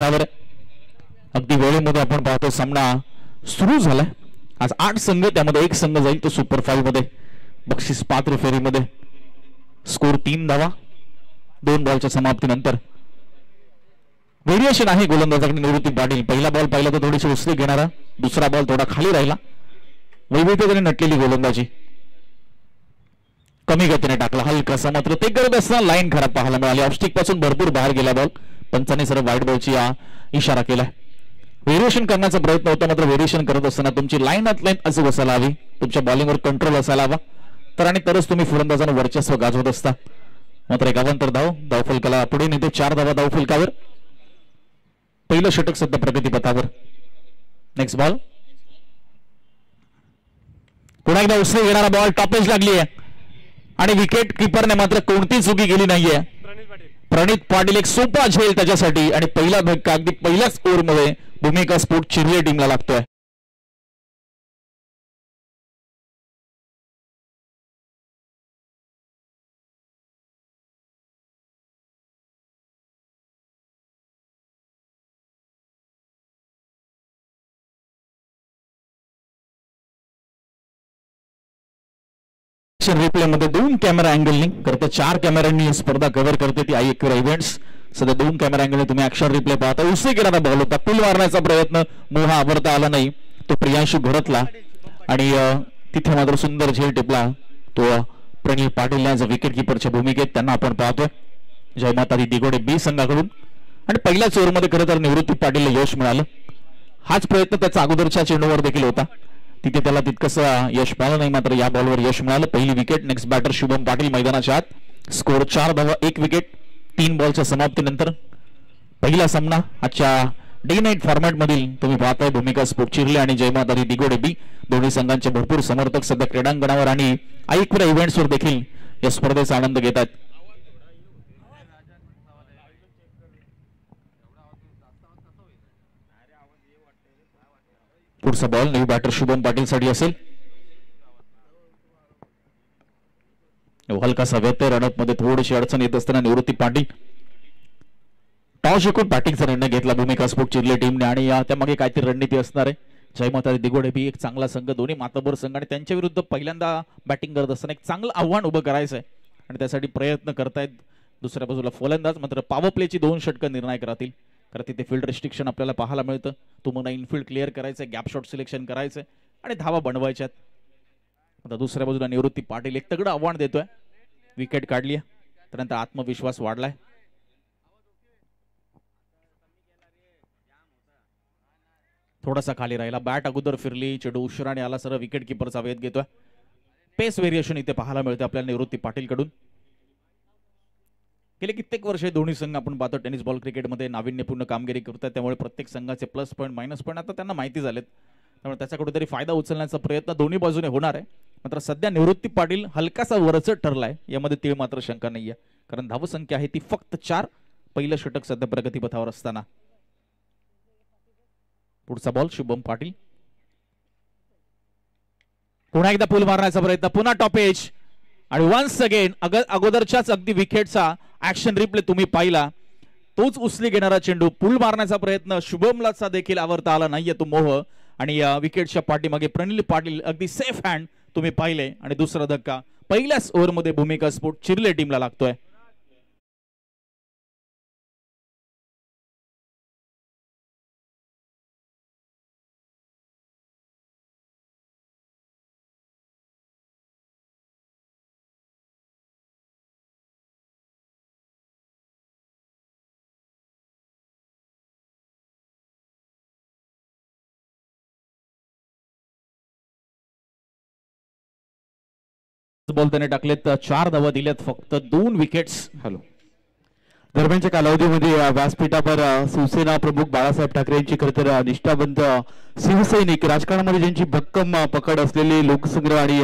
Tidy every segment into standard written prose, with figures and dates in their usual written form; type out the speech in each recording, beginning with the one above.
अगदी वेळेमध्ये आपण पाहतो सामना सुरू झालाय। आज 8 संघ, त्यामध्ये एक संघ जाईल तो सुपर 5 मध्ये बक्षीस पात्र फेरीमध्ये। स्कोर 3 धावा 2 बॉलच्या समाप्तीनंतर। व्हेरिएशन आहे गोलंदाजाकडे निवृत्ती पाटील। पहिला बॉल पाहिला तर थोडीशी उसळी घेणारा, दुसरा बॉल थोडा खाली राहिला। वैविध्यतेने नटलेली गोलंदाजी, कमी गतीने टाकला हलकासा, मात्र ते करत असताना लाईन खराब पाहायला मिळाली। ऑफस्टिक पासून भरपूर बाहेर गेला बॉल। पंचाने सरळ वाईट बॉलची इशारा केलाय। व्हेरिएशन करण्याचा प्रयत्न होता, मात्र व्हेरिएशन करत असताना तुमची लाईन असं बसायला हवी, तुमच्या बॉलिंगवर कंट्रोल असायला हवा, तरच तुम्ही फलंदाजांना वर्चस्व गाजवत असता। मात्र 51 धावफलकाला पुढे नेते 4 धावा धावफलकावर। पहिलं षटक सध्या प्रगतीपथावर। नेक्स्ट बॉल, पुन्हा एकदा उसळी घेणारा बॉल, टॉपेज लागली आहे आणि विकेट किपरने मात्र कोणती चुकी केली नाहीये। प्रणित पाटील एक सोपा झेल त्याच्यासाठी आणि पहिला धक्का अगदी पहिल्याच ओव्हरमध्ये भूमिका स्पोर्ट चिरले टीमला लागतोय। रिप्ले मध्ये 2 कॅमेरा अँगलनी करते, 4 कॅमेऱ्यांनी स्पर्धा कव्हर करते ती iAquira इव्हेंट्स। सध्या 2 कॅमेरा अँगलने तुम्ही ऍक्शन रिप्ले पाहता। उसळी घेणारा बॉल होता, पुल मारण्याचा प्रयत्न मोहा आवरता आला नाही, तो प्रियांशू घरतला आणि तिथे मात्र सुंदर झेल टिपला तो प्रणित पाटील यांचा विकेट किपरच्या भूमिकेत। त्यांना आपण पाहतोय जयमाता दी दिगोडे बी संघाकडून आणि पहिल्याच ओव्हरमध्ये खरं तर निवृत्ती पाटीलला यश मिळालं। हाच प्रयत्न त्याचा अगोदरच्या चेंडूवर देखील होता, तिथे त्याला तितकंसं यश मिळालं नाही, मात्र या बॉलवर यश मिळालं। पहिली wicket. Next batter Shubham Patil मैदानाच्या आत। स्कोर 4 धावा 1 विकेट 3 बॉलच्या समाप्तीनंतर। पहिला सामना आजच्या डे नाईट फॉर्मॅट मधील तुम्ही पाहताय भूमिका स्पोर्ट चिरले आणि जयमाता दी दिगोडे बी, दोन्ही संघांचे भरपूर समर्थक सध्या क्रीडांगणावर आणि iAquira इव्हेंट्सवर देखील या स्पर्धेचा आनंद घेत आहेत। पुढचा ball new batter Shubham Patil साठी असेल। हलकासा व्यत्यय, रनअप मध्ये थोडीशी अडचण येत असताना निवृत्ती पाटील टॉस जिंकून बॅटिंगचा निर्णय घेतला भूमिका स्पोर्ट चिरले टीमने आणि त्यामागे काहीतरी रणनीती असणार आहे। जयमाता दी दिगोडे बी एक चांगला संघ, दोन्ही मातबर संघ आणि त्यांच्या विरुद्ध पहिल्यांदा बॅटिंग करत असताना एक चांगलं आव्हान उभं करायचं आहे आणि त्यासाठी प्रयत्न करतायत। दुसऱ्या बाजूला फलंदाज मात्र पॉवर प्लेची 2 षटकं निर्णायक राहतील, कारण तिथे फील्ड रिस्ट्रिक्शन आपल्याला पाहायला मिळतं। तुम्हाला इनफील्ड क्लिअर करायचंय, गॅप शॉट सिलेक्शन करायचंय आणि धावा बनवायच्यात। आता दुसऱ्या बाजूला निवृत्ती पाटील एक तगडं आव्हान देतोय, विकेट काढली त्यानंतर आत्मविश्वास वाढलाय। थोडासा खाली राहिला, बॅट अगोदर फिरली, चेंडू उशिराने आला, सरळ विकेट किपरचा वेध घेतोय। पेस व्हेरिएशन इथे पाहायला मिळते आपल्याला निवृत्ती पाटील कडून। गेले कित्येक वर्ष दोन्ही संघ आपण पाहतो टेनिस बॉल क्रिकेटमध्ये नाविन्यपूर्ण कामगिरी करतात, त्यामुळे प्रत्येक संघाचे प्लस पॉईंट मायनस पॉईंट आता त्यांना माहिती झालेत, त्यामुळे त्याचा कुठेतरी फायदा उचलण्याचा प्रयत्न दोन्ही बाजूने होणार आहे। मात्र सध्या निवृत्ती पाटील हलकासा वरचढ ठरलाय, यामध्ये तीळ मात्र शंका नाहीये, कारण धावसंख्या आहे ती फक्त 4। पहिलं षटक सध्या प्रगतीपथावर असताना। पुढचा बॉल शुभम पाटील, पुन्हा एकदा पूल मारण्याचा प्रयत्न, पुन्हा टॉपेज आणि वन्स अगेन अगोदरच्याच अगदी विकेटचा ऍक्शन रिप्ले तुम्ही पाहिला, तोच उसली घेणारा चेंडू, पूल मारण्याचा प्रयत्न शुभमलाचा देखील आवरता आला नाहीये तो मोह आणि या विकेटच्या पाठीमागे प्रणित पाटील अगदी सेफ हँड तुम्ही पाहिले आणि दुसरा धक्का पहिल्याच ओव्हरमध्ये भूमिका स्पोर्ट चिरले टीमला लागतोय। बॉल त्याने टाकलेत, 4 धावा दिल्यात, फक्त 2 विकेट्स। हॅलो, दरम्यानच्या कालावधीमध्ये व्यासपीठावर शिवसेना प्रमुख बाळासाहेब ठाकरे यांची खरंतर निष्ठावंत शिवसैनिक, राजकारणामध्ये ज्यांची भक्कम पकड असलेले, लोकसंग्रह आणि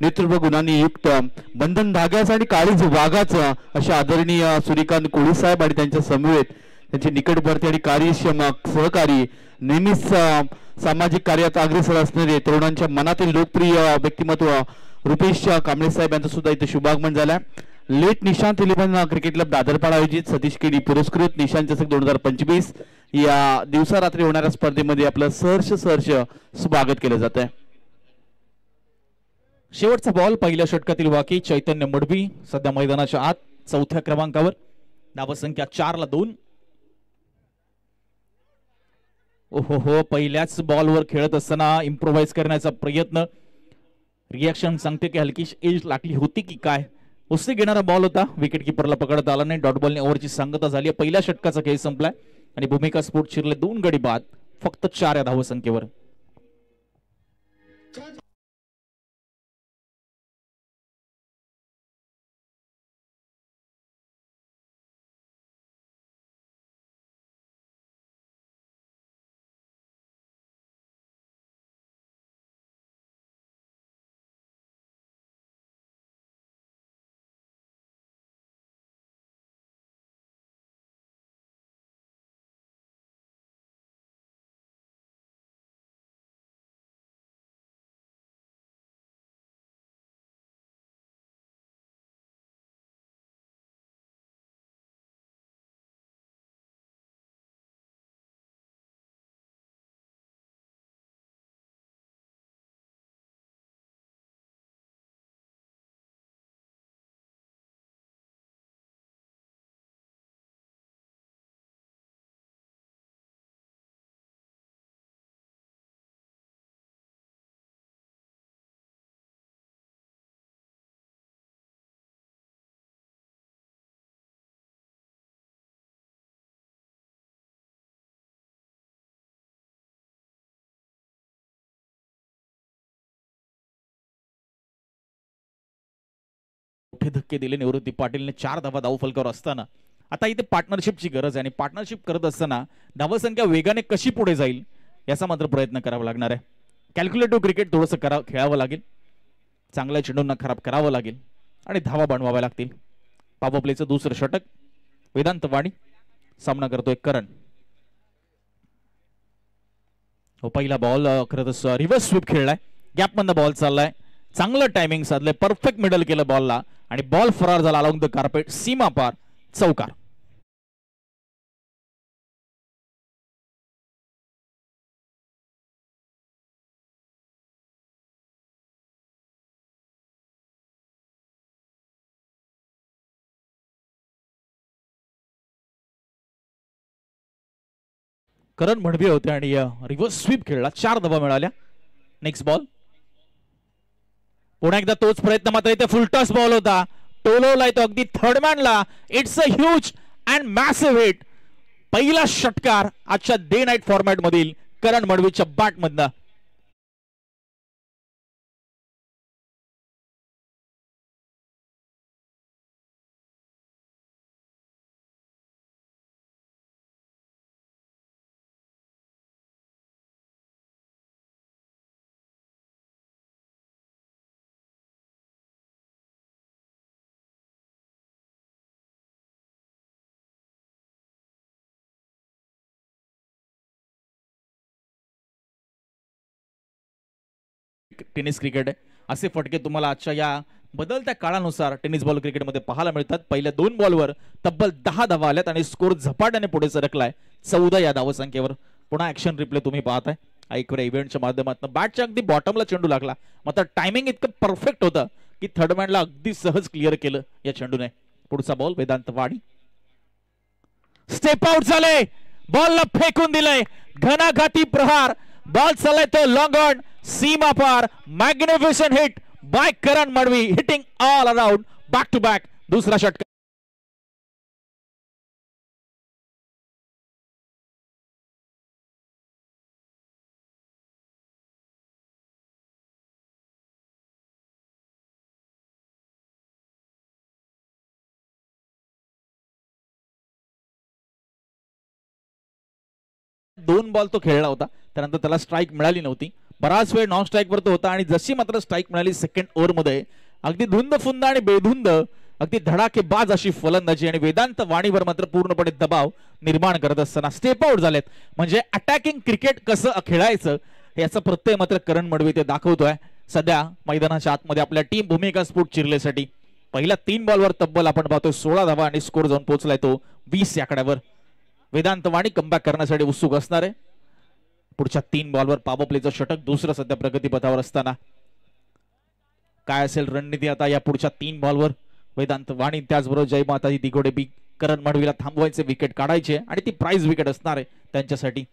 नेतृत्व गुणांनी युक्त, बंधन धाग्याचं आणि काळीज वाघाचं अशा आदरणीय सूर्यकांत कोळी साहेब आणि त्यांच्या समवेत त्यांचे निकटवर्ती आणि कार्यक्षम सहकारी, नेहमीच सामाजिक कार्यात अग्रेसर असणारे, तरुणांच्या मनातील लोकप्रिय व्यक्तिमत्व रुपेश कांबळे साहेब यांचं सुद्धा इथे शुभागमन झालंय लेट निशांत 11 क्रिकेट क्लब दादरपाडा आयोजित सतीश केडी पुरस्कृत निशांत चषक 2025 या दिवसा रात्री होणाऱ्या स्पर्धेमध्ये आपलं सहर्ष स्वागत केलं जात आहे. शेवटचा बॉल पहिल्या षटकातील वाकी चैतन्य मडवी सध्या मैदानाच्या आत चौथ्या क्रमांकावर, धावसंख्या 4-2. ओहो, पहिल्याच बॉलवर खेळत असताना इम्प्रोवाइज करण्याचा प्रयत्न. रिएक्शन सांगते की हलकी एज लागली होती की काय. उसने घेणारा बॉल होता, विकेट किपरला पकडता आला नाही. डॉट बॉलने ओव्हरची सांगता झाली. पहिल्या षटकाचा खेळ संपलाय आणि भूमिका स्पोर्ट चिरले 2 गडी बाद फक्त 4 या धावसंख्येवर. धक्के दिले निवृत्ती पाटीलने. 4 धावा धावफलकावर असताना आता इथे पार्टनरशिपची गरज आहे आणि पार्टनरशिप करत असताना धावसंख्या वेगाने कशी पुढे जाईल याचा मात्र प्रयत्न करावा लागणार आहे. कॅल्क्युलेटिव्ह क्रिकेट थोडंसं खेळावं लागेल, चांगल्या चेंडूंना खराब करावं लागेल आणि धावा बनवाव्या लागतील. पॉवर प्लेचं दुसरं षटक. वेदांत वाणी सामना करतोय करण. पहिला बॉल खरं तर रिव्हर्स स्वीप खेळलाय, गॅप मधनं बॉल चाललाय, चांगलं टायमिंग साधलंय, परफेक्ट मिडल केलं बॉलला आणि बॉल फरार झाला अलोंग द कार्पेट, सीमा पार, चौकार. करण मडवी होते आणि रिव्हर्स स्वीप खेळला, 4 धावा मिळाल्या. Next ball. पुन्हा एकदा तोच प्रयत्न, मात्र इथे फुलटॉस बॉल होता, टोलवलाय तो अगदी थर्ड मॅनला. It's a huge and massive hit. पहिला षटकार आजच्या डे नाईट फॉर्मॅट मधील करण मडवीच्या बॅट मधनं. टेनिस क्रिकेट आहे. असे फटके तुम्हाला आजच्या या बदलत्या काळानुसार टेनिस बॉल क्रिकेटमध्ये पाहायला मिळतात. पहिल्या 2 बॉलवर तब्बल 10 धावा आल्यात आणि स्कोर झपाट्याने पुढे सरकलाय 14 या धावसंख्येवर. पुन्हा ऍक्शन रिप्ले तुम्ही पाहताय ऐकूया इव्हेंटच्या माध्यमातून. बॅटच्या अगदी बॉटमला चेंडू लागला, मात्र टायमिंग इतकं परफेक्ट होतं की थर्ड मॅनला अगदी सहज क्लिअर केलं या चेंडूने. पुढचा बॉल वेदांत वाडी. स्टेप आउट झाले, बॉलला फेकून दिलंय, घणाघाती प्रहार, बॉल चाललाय तो लॉंग ऑन, सीमा पार. Magnificent hit by Karan Madvi, hitting all around, back to back. दुसरा षटकार. दोन बॉल तो खेळला होता, त्यानंतर त्याला स्ट्राईक मिळाली नव्हती. बराच वेळ नॉन स्ट्राईक वर तो होता आणि जशी मात्र स्ट्राईक मिळाली सेकंड ओव्हर मध्ये अगदी धुंद फुंद आणि बेधुंद अगदी धडाकेबाज अशी फलंदाजी आणि वेदांत वाणीवर मात्र पूर्णपणे दबाव निर्माण करत असताना स्टेप आउट झालेत. म्हणजे अटॅकिंग क्रिकेट कसं खेळायचं याचा प्रत्यय मात्र करण मडवी ते दाखवतोय. सध्या मैदानाच्या आतमध्ये आपल्या टीम भूमिका स्फोट चिरलेसाठी पहिल्या 3 बॉलवर तब्बल आपण पाहतोय 16 धावा आणि स्कोर जाऊन पोहोचलाय तो 20 या आकड्यावर. वेदांत वाणी कमबॅक करण्यासाठी उत्सुक असणार आहे. पुढच्या 3 बॉलवर पॉवर प्लेचं षटक, दुसरं सध्या प्रगतीपथावर असताना काय असेल रणनीती आता या पुढच्या 3 बॉलवर. वेदांत वाणी त्याचबरोबर जय माताजी दिगोडे बी करण मडवीला थांबवायचे, विकेट काढायचे आणि ती प्राइज विकेट असणार आहे त्यांच्यासाठी.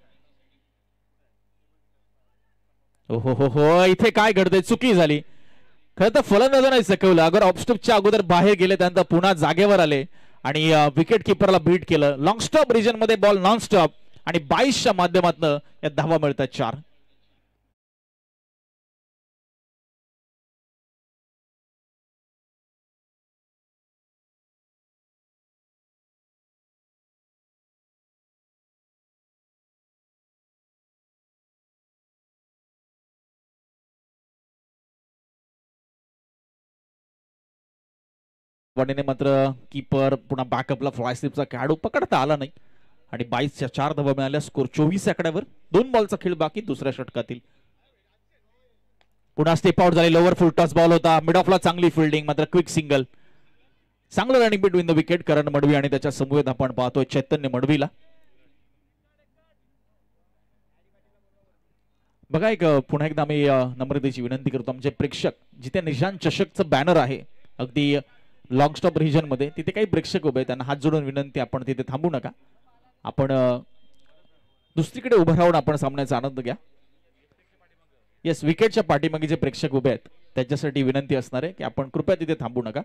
हो हो हो, इथे काय घडतंय, चुकी झाली. खरं तर फलंदाजांनी चकवलं. अगर ऑफस्टॉपच्या अगोदर बाहेर गेले त्यानंतर पुन्हा जागेवर आले आणि विकेट किपरला बीट केलं. लॉंग स्टॉप रिजन मध्ये बॉल नॉन स्टॉप आणि 22च्या माध्यमातून या धावा मिळतात 4. वाणीने मात्र कीपर पुन्हा बॅकअपला फ्लाय स्लिपचा खेळाडू पकडता आला नाही आणि 22च्या 4 धावा मिळाल्या. स्कोर 24 आकड्यावर. 2 बॉलचा खेळ बाकी दुसऱ्या षटकातील. पुन्हा स्टेप आउट झाले. लोअर फुल टॉस बॉल होता. मिड ऑफला चांगली फिल्डिंग, मात्र क्विक सिंगल. चांगलं रनिंग बिटवीन द विकेट करण मडवी आणि त्याच्या समवेत आपण पाहतोय चैतन्य मडवीला. बघा एक पुन्हा एकदा आम्ही नम्रतेची विनंती करतो. आमचे प्रेक्षक जिथे निशान चषकचं बॅनर आहे अगदी लॉंग स्टॉप रिजन मध्ये, तिथे काही प्रेक्षक उभे आहेत, त्यांना हात जोडून विनंती आपण तिथे थांबू नका. आपण दुसरीकडे उभं राहून आपण सामन्याचा आनंद घ्या. येस, विकेटच्या पाठीमागे जे प्रेक्षक उभे आहेत त्यांच्यासाठी विनंती असणार आहे की आपण कृपया तिथे थांबू नका.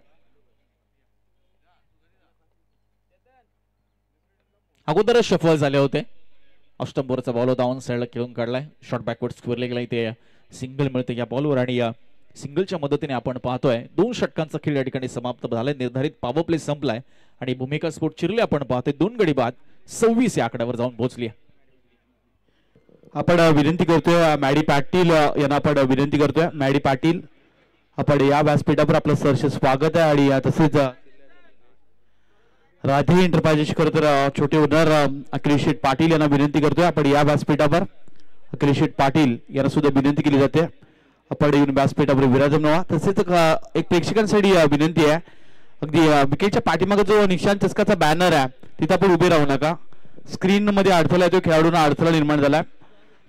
अगोदरच शफल झाले होते. ऑस्टंबोरचा बॉल होता, ऑन साइडला खेळून काढलाय, शॉर्ट बॅकवर्ड स्क्वेअरला गेला. इथे सिंगल मिळते या बॉलवर आणि या सिंगलच्या मदतीने आपण पाहतोय 2 षटकांचा खेळ या ठिकाणी समाप्त झालाय. निर्धारित पॉवर प्ले संपलाय आणि भूमिका स्फोट चिरले आपण पाहतोय. 2 गडी बाद 26 या आकड्यावर जाऊन पोहोचली. आपण विनंती करतोय मॅडी पाटील यांना, आपण विनंती करतोय मॅडी पाटील, आपण या व्यासपीठावर आपलं सहर्ष स्वागत आहे. आणि तसेच राधे एंटरप्राइजेस खरं तर छोटे ओनर अखिलेश शेठ पाटील यांना विनंती करतोय आपण या व्यासपीठावर. अखिलेश शेठ पाटील यांना सुद्धा विनंती केली जाते आपण येऊन व्यासपीठावर विराजमान व्हा. तसेच एक प्रेक्षकांसाठी विनंती आहे, अगदी विकेटच्या पाठीमागे जो निशान चषकाचा बॅनर आहे तिथे आपण उभे राहू नका. स्क्रीन मध्ये अडथळा आहे, तो खेळाडूंना अडथळा निर्माण झाला.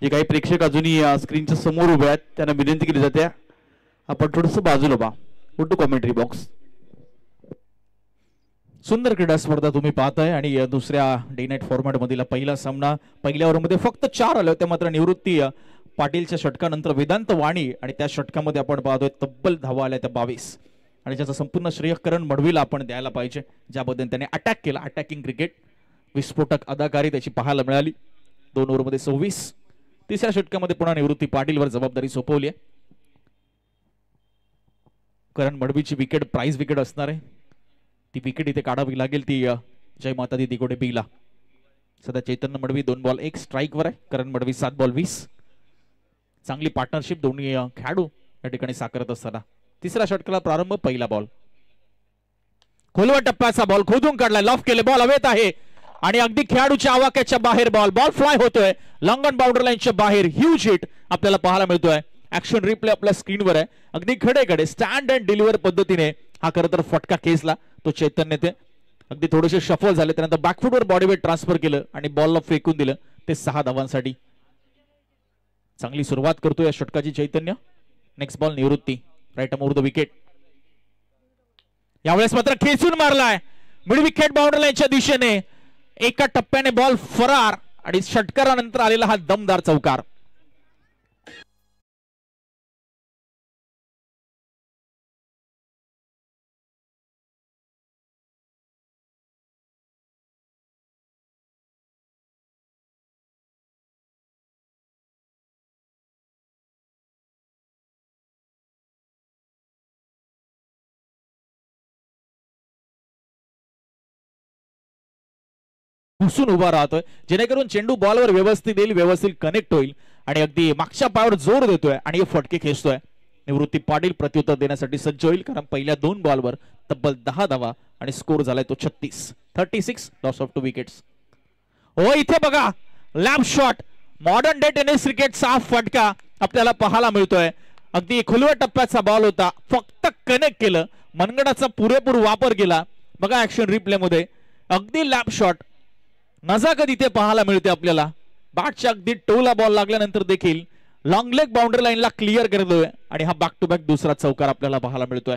जे काही प्रेक्षक अजूनही स्क्रीनच्या समोर उभे आहेत त्यांना विनंती केली जाते आपण थोडंसं बाजूला व्हा. Go to commentary box. सुंदर क्रीडा स्पर्धा तुम्ही पाहताय आणि दुसऱ्या डे नाईट फॉर्मॅट मधील पहिला सामना. पहिल्या ओव्हरमध्ये फक्त 4 आले होते, मात्र निवृत्ती पाटीलच्या षटकानंतर वेदांत वाणी आणि त्या षटकामध्ये आपण पाहतोय तब्बल धावा आल्या त्या 22 आणि ज्याचं संपूर्ण श्रेय करण मडवीला आपण द्यायला पाहिजे, ज्याबद्दल त्याने अटॅक केला. अटॅकिंग क्रिकेट, विस्फोटक अदाकारी त्याची पाहायला मिळाली. 2 ओव्हरमध्ये 26. तिसऱ्या षटकामध्ये पुन्हा निवृत्ती पाटीलवर जबाबदारी सोपवली आहे. करण मडवीची विकेट प्राइज विकेट असणार आहे. ती विकेट इथे काढावी लागेल, ती जय मातादी दिगोडे बीला. सध्या चैतन्य मडवी 2 बॉल 1 स्ट्राईकवर आहे. करण मडवी 7 बॉल 20. चांगली पार्टनरशिप दोन्ही खेळाडू या ठिकाणी साकारत असताना तिसऱ्या षटकाला प्रारंभ. पहिला बॉल खोलवा टप्प्याचा बॉल खोदून काढलाय, लॉफ केले, बॉल हवेत आहे आणि अगदी खेळाडूच्या आवाक्याच्या बाहेर बॉल फ्लाय होतोय. लॉंग ऑन बाउंड्री लाईनच्या बाहेर ह्यूज हिट आपल्याला पाहायला मिळतोय. ऍक्शन रिप्ले आपल्या स्क्रीनवर आहे. अगदी खडे स्टँड अँड डिलिव्हर पद्धतीने हा खरं तर फटका खेचला तो चैतन्य. ते अगदी थोडेसे शफल झाले, त्यानंतर बॅकफुटवर बॉडी वेट ट्रान्सफर केलं आणि बॉलला फेकून दिलं. ते 6 धावांसाठी. चांगली सुरुवात करतो या षटकाची Chaitanya. Next ball Nivrutti, right arm over the wicket. यावेळेस मात्र खेचून मारलाय मिड विकेट बाउंड्री लाईनच्या दिशेने. एका टप्प्याने बॉल फरार आणि षटकारानंतर आलेला हा दमदार चौकार. घुसून उभा राहतोय जेणेकरून चेंडू बॉलवर व्यवस्थित येईल, व्यवस्थित कनेक्ट होईल आणि अगदी मागच्या पायावर जोर देतोय आणि फटके खेचतोय. निवृत्ती पाटील प्रत्युत्तर देण्यासाठी सज्ज होईल, कारण पहिल्या 2 बॉलवर तब्बल 10 धावा आणि स्कोर झालाय तो 36. Loss of 2 wickets. हो, इथे बघा lamp shot, modern day tennis क्रिकेटचा फटका आपल्याला पाहायला मिळतोय. अगदी खुलव्या टप्प्याचा बॉल होता, फक्त कनेक्ट केलं मनगडाचा पुरेपूर वापर केला. बघा ऍक्शन रिप्ले मध्ये अगदी लॅप शॉट नजाकत इथे पाहायला मिळते आपल्याला. बॅटच्या अगदी टोला बॉल लागल्यानंतर देखील लॉंग लेग बाउंड्री लाईनला क्लिअर करतोय आणि हा बॅक टू बॅक दुसरा चौकार आपल्याला पाहायला मिळतोय.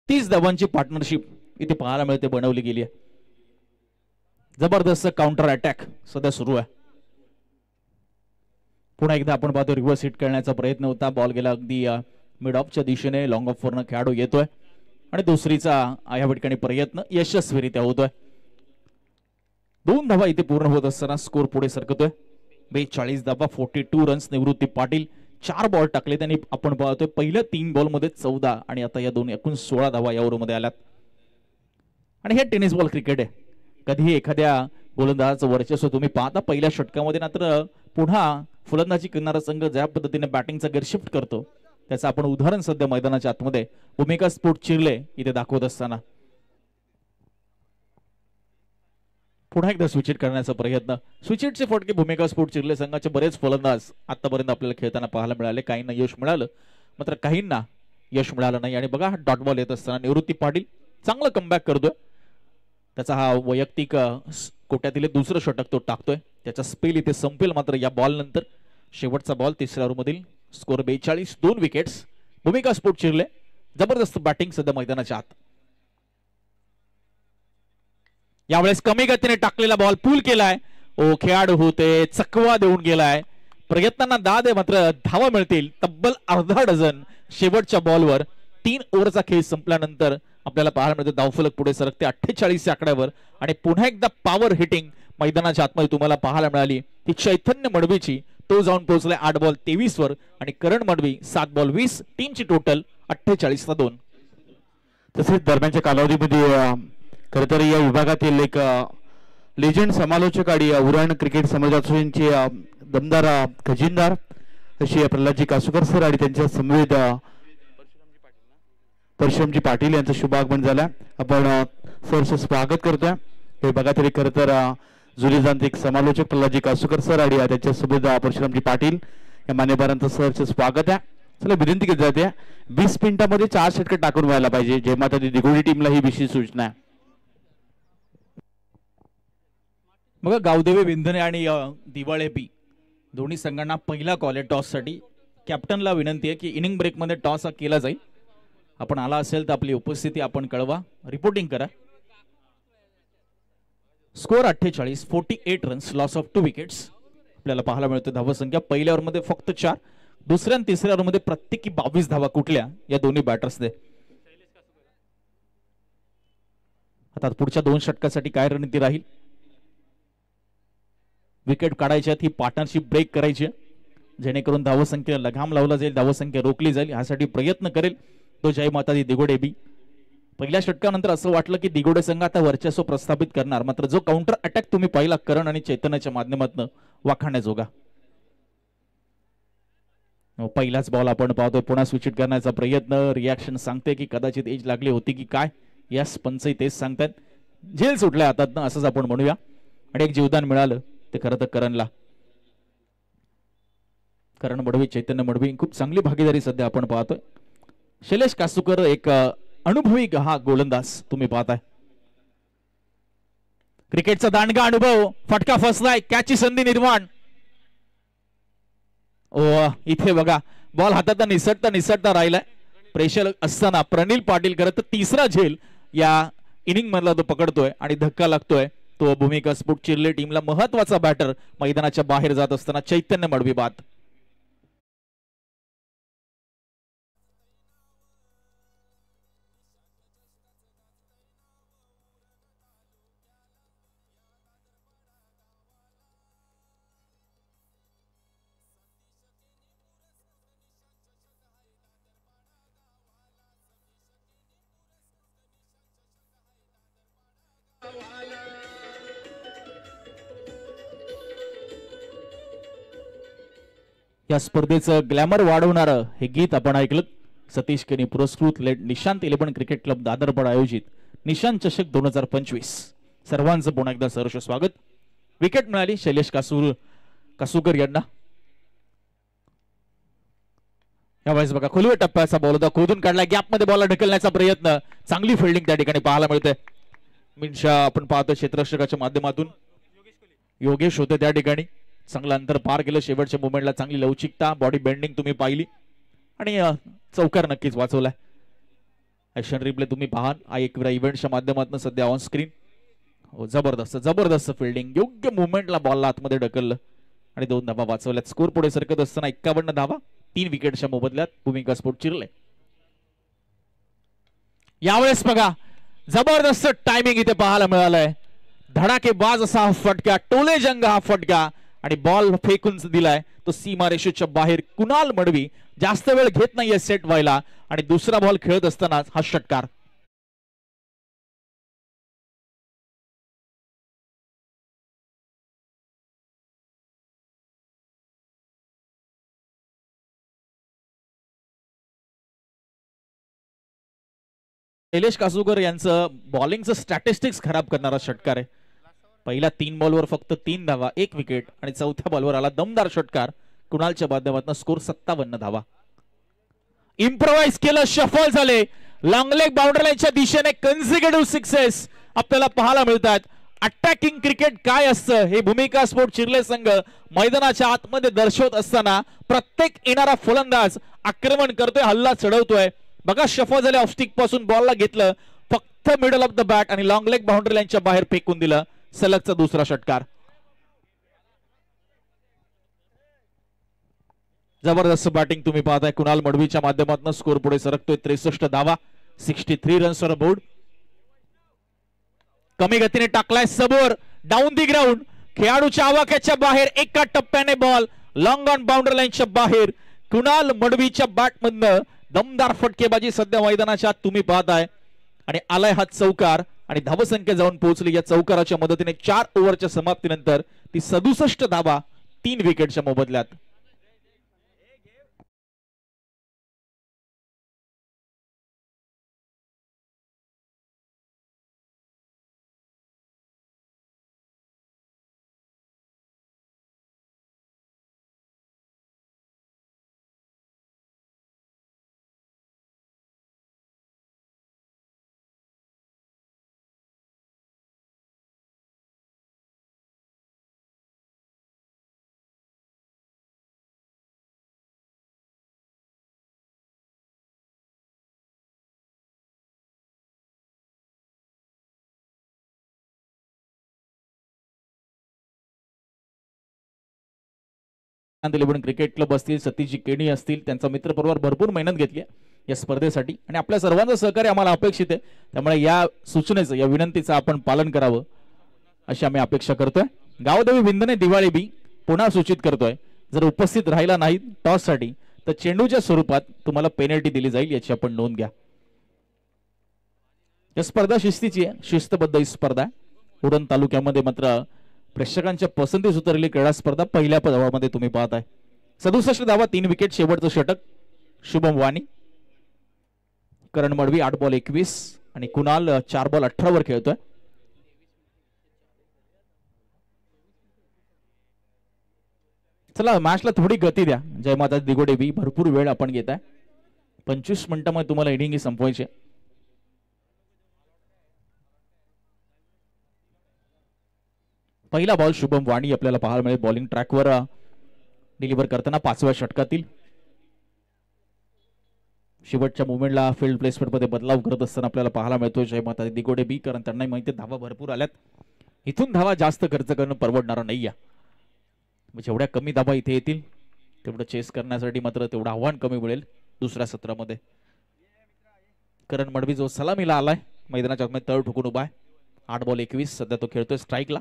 तीस धावांची पार्टनरशिप इथे पाहायला मिळते, बनवली गेली आहे. जबरदस्त काउंटर अटॅक सध्या सुरू आहे. पुन्हा एकदा आपण पाहतो रिव्हर्स हिट करण्याचा प्रयत्न होता. बॉल गेला अगदी मिड ऑफच्या दिशेने. लॉंग ऑफ वरनं खेळाडू येतोय आणि दुसरीचा या ठिकाणी प्रयत्न यशस्वीरित्या होतोय. 2 धावा इथे पूर्ण होत असताना स्कोर पुढे सरकतोय. 42 धावा, 42 रन्स. निवृत्ती पाटील 4 बॉल टाकले त्यांनी. आपण पाहतोय पहिल्या 3 बॉल मध्ये 14 आणि आता या दोन एकूण 16 धावा या ओव्हरमध्ये आल्यात. आणि हे टेनिस बॉल क्रिकेट आहे. कधीही एखाद्या गोलंदाजाचं वर्चस्व तुम्ही पाहता पहिल्या षटकामध्ये, मात्र पुन्हा फलंदाजी करणारा संघ ज्या पद्धतीने बॅटिंगचा गेअर शिफ्ट करतो त्याचं आपण उदाहरण सध्या मैदानाच्या आतमध्ये भूमिका स्पोर्ट चिर्ले इथे दाखवत असताना. पुन्हा एकदा स्विच हिट करण्याचा प्रयत्न. स्विच हिटचे फटके भूमिका स्पोर्ट चिर्ले संघाचे बरेच फलंदाज आतापर्यंत आपल्याला खेळताना पाहायला मिळाले. काहींना यश मिळालं, मात्र काहींना यश मिळालं नाही. आणि बघा डॉट बॉल येत असताना निवृत्ती पाटील चांगलं कमबॅक करतोय. त्याचा हा वैयक्तिक कोट्यातील दुसरं षटक तो टाकतोय. त्याचा स्पेल इथे संपेल, मात्र या बॉल नंतर शेवटचा बॉल तिसऱ्या ओव्हरमधील. Score 42, 2 wickets. Bhumika sport Chirle जबरदस्त बॅटिंग सध्या मैदानाच्या आत. यावेळेस कमी गतीने टाकलेला बॉल पूल केलाय. ओ खेळाडू होते, चकवा देऊन गेलाय. प्रयत्नांना दाद आहे, मात्र धावा मिळतील तब्बल अर्धा डझन. शेवटच्या बॉलवर 3 ओव्हरचा खेळ संपल्यानंतर आपल्याला पाहायला मिळतं धावफलक पुढे सरकते 48 या आकड्यावर. आणि पुन्हा एकदा पॉवर हिटिंग मैदानाच्या आतमध्ये तुम्हाला पाहायला मिळाली ती चैतन्य मडवीची. तो जाऊन पोहोचलाय 8 बॉल 23 वर आणि करण मडवी 7 बॉल 20. टीमची टोटल 48-2. तसेच दरम्यानच्या कालावधीमध्ये खरं तर या विभागातील एक लेजंड समालोचक आणि उरण क्रिकेट समाजाचे दमदार खजिनदार अशी प्रल्हादजी कासुकर सर आणि त्यांच्या समवेत परशुरामजी पाटील यांचं शुभ आगमन झालं. आपण सरचं स्वागत करतोय. हे विभागातील खरं तर जुने जाणते समालोचक प्रल्हादजी कासुकर सर आणि त्यांच्या सोबत परशुरामजी पाटील या मान्यवरांचं सरचं स्वागत आहे. चला विनंती केली जाते 20 मिनिटांमध्ये 4 षटके टाकून व्हायला पाहिजे. जय माता दी दिघोडी टीमला ही विशेष सूचना आहे. बघा गावदेवी विंधने आणि दिवाळे बी दोन्ही संघांना पहिला कॉल आहे टॉस साठी. कॅप्टनला विनंती आहे की इनिंग ब्रेक मध्ये टॉस हा केला जाईल. आपण आला असेल तर आपली उपस्थिती आपण कळवा, रिपोर्टिंग करा. Score 48, 48 runs, loss of 2 wickets आपल्याला पाहायला मिळते. धावा संख्या पहिल्या ओव्हर मध्ये फक्त 4, दुसऱ्या आणि तिसऱ्या ओव्हर मध्ये प्रत्येकी 22 धावा कुठल्या या दोन्ही बॅटर्सने. आता पुढच्या 2 षटकासाठी काय रणनीती राहील. विकेट काढायची ही पार्टनरशिप ब्रेक करायची जेणेकरून धावसंख्येला लगाम लावला जाईल, धावसंख्या रोखली जाईल. यासाठी प्रयत्न करेल तो जय माता दी दिघोडे बी. पहिल्या षटकानंतर असं वाटलं की दिघोडे संघ आता वर्चस्व प्रस्थापित करणार, मात्र जो काउंटर अटॅक तुम्ही पाहिला करण आणि चैतन्याच्या माध्यमातून वाखाणण्याजोगा. पहिलाच बॉल आपण पाहतोय. पुन्हा स्विच हिट करण्याचा प्रयत्न. रिॲक्शन सांगते की कदाचित एज लागली होती की काय. यस पंचही तेच सांगतात. झेल सुटल्या हातात असंच आपण म्हणूया. आणि एक जीवदान मिळालं ते खरं तर करणला. करण मडवी, चैतन्य मडवी खूप चांगली भागीदारी सध्या आपण पाहतोय. शैलेश कासुकर एक अनुभवी हा गोलंदाज तुम्ही पाहताय. क्रिकेटचा दांडगा अनुभव. फटका फसलाय, कॅचची संधी निर्माण. ओ इथे बघा बॉल हातात निसटता राहिलाय. प्रेशर असताना प्रणील पाटील करत तर तिसरा झेल या इनिंग मधला तो पकडतोय आणि धक्का लागतोय. तो भूमिका स्पोर्ट चिर्ले टीमला महत्वाचा बॅटर मैदानाच्या बाहेर जात असताना चैतन्य मडवी बाद. या स्पर्धेचं ग्लॅमर वाढवणारं हे गीत आपण ऐकलं. सतीश केनी पुरस्कृत लेट निशांत 11 क्रिकेट क्लब दादरपड आयोजित निशांत चषक 2025. सर्वांचं पुन्हा एकदा सहर्ष स्वागत. विकेट मिळाली शैलेश कासूकर यांना. यावेळेस बघा खोलवे टप्प्याचा बॉल होता, खोदून काढला, गॅप मध्ये बॉल ढकलण्याचा प्रयत्न, चांगली फिल्डिंग त्या ठिकाणी पाहायला मिळते. मिनशा आपण पाहतो क्षेत्ररक्षकाच्या माध्यमातून योगेश होते त्या ठिकाणी, चांगलं अंतर पार केलं. शेवटच्या मोमेंटला चांगली लवचिकता, बॉडी बेंडिंग तुम्ही पाहिली आणि चौकार नक्कीच वाचवलाय. ऍक्शन रिप्ले तुम्ही पहा आयएक्विरा इव्हेंट्सच्या माध्यमातून सध्या ऑन स्क्रीन. जबरदस्त फिल्डिंग, योग्य मुवमेंटला बॉलला आतमध्ये ढकललं आणि 2 धावा वाचवल्यात. स्कोर पुढे सरकत असताना 51 धावा 3 विकेटच्या मोबदल्यात भूमिका स्पोर्ट चिरले. यावेळेस बघा जबरदस्त टायमिंग इथे पाहायला मिळालंय. धडाकेबाज असा हा फटका, टोले जंग हा फटका आणि बॉल फेकून दिलाय तो सीमारेषेच्या बाहेर. कुणाल मडवी जास्त वेळ घेत नाहीये सेट व्हायला आणि दुसरा बॉल खेळत असताना हा षटकार. शैलेश कासूकर यांचं बॉलिंगचं स्टॅटिस्टिक्स खराब करणारा षटकार आहे. पहिल्या 3 बॉलवर फक्त 3 धावा 1 विकेट आणि चौथ्या बॉलवर आला दमदार षटकार कुणालच्या माध्यमातून. स्कोर 57 धावा. इम्प्रोवाइज केलं, शफल झाले, लॉंग लेग बाउंड्री लाईनच्या दिशेने कन्सिक्युटिव्ह सिक्सेस आपल्याला पाहायला मिळतात. अटॅकिंग क्रिकेट काय असतं हे भूमिका स्पोर्ट चिरले संघ मैदानाच्या आतमध्ये दर्शवत असताना प्रत्येक येणारा फलंदाज आक्रमण करतोय, हल्ला चढवतोय. बघा शफल झाले, ऑफस्टिक पासून बॉलला घेतलं, फक्त मिडल ऑफ द बॅट आणि लॉंग लेग बाउंड्री लाईनच्या बाहेर फेकून दिलं. सलगचा दुसरा षटकार. जबरदस्त बॅटिंग तुम्ही पाहताय कुणाल मडवीच्या माध्यमातून. स्कोर पुढे सरकतोय 63 धावा 63 रन्स ऑन बोर्ड. कमी गतीने टाकलाय सबोर डाऊन दी ग्राउंड. खेळाडूच्या आवाक्याच्या बाहेर एका टप्प्याने बॉल लॉंग ऑन बाउंड्री लाईनच्या बाहेर. कुणाल मडवीच्या बॅटमधनं दमदार फटकेबाजी सध्या मैदानाच्या तुम्ही पाहताय आणि आलाय हा चौकार आणि धावसंख्या जाऊन पोहोचली या चौकाराच्या मदतीने. 4 ओव्हरच्या समाप्तीनंतर ती 67 धावा 3 विकेटच्या मोबदल्यात. क्रिकेट क्लब असतील, सतीश केणी असतील, त्यांचा मित्रपरिवार भरपूर मेहनत घेतली या स्पर्धेसाठी आणि आपल्या सर्वांचं सहकार्य आम्हाला अपेक्षित आहे. त्यामुळे या सूचनेचं या विनंतीचं आपण पालन करावं अशी आम्ही अपेक्षा करतोय. गावदेवी विंदने दिवाळी बी पुन्हा सूचित करतोय, जर उपस्थित राहिला नाही टॉस साठी तर चेंडूच्या स्वरूपात तुम्हाला पेनल्टी दिली जाईल, याची आपण नोंद घ्या. या स्पर्धा शिस्तीची आहे, शिस्तबद्ध ही स्पर्धा आहे. उरण तालुक्यामध्ये मात्र प्रेक्षकांच्या पसंतीस उतरलेली क्रीडा स्पर्धा पहिल्या पदामध्ये तुम्ही पाहताय. 67 धावा 3 विकेट. शेवटचं षटक शुभम वाणी. करण मडवी 8 बॉल 21 आणि कुणाल 4 बॉल 18 वर खेळतोय. चला मॅचला थोडी गती द्या. जय माता दिगोडे बी भरपूर वेळ आपण घेताय. 25 मिनिटांमध्ये तुम्हाला इनिंग ही संपवायची. पहिला बॉल शुभम वाणी आपल्याला पाहायला मिळेल बॉलिंग ट्रॅकवर डिलिव्हर करताना 5व्या षटकातील. शेवटच्या मुवमेंटला फील्ड प्लेसमेंट मध्ये बदलाव करत असताना आपल्याला पाहायला मिळतोय जय माता दिगोडे बी, कारण त्यांनाही माहिती धावा भरपूर आल्यात. इथून धावा जास्त खर्च करणं परवडणार नाही. जेवढ्या कमी धावा इथे येतील तेवढं चेस करण्यासाठी मात्र तेवढं आव्हान कमी मिळेल दुसऱ्या सत्रामध्ये. करण मडवी जो सलामीला आलाय मैदानाच्या आतमध्ये तळ ठोकून उभा आहे. 8 बॉल 21 सध्या तो खेळतोय स्ट्राईकला.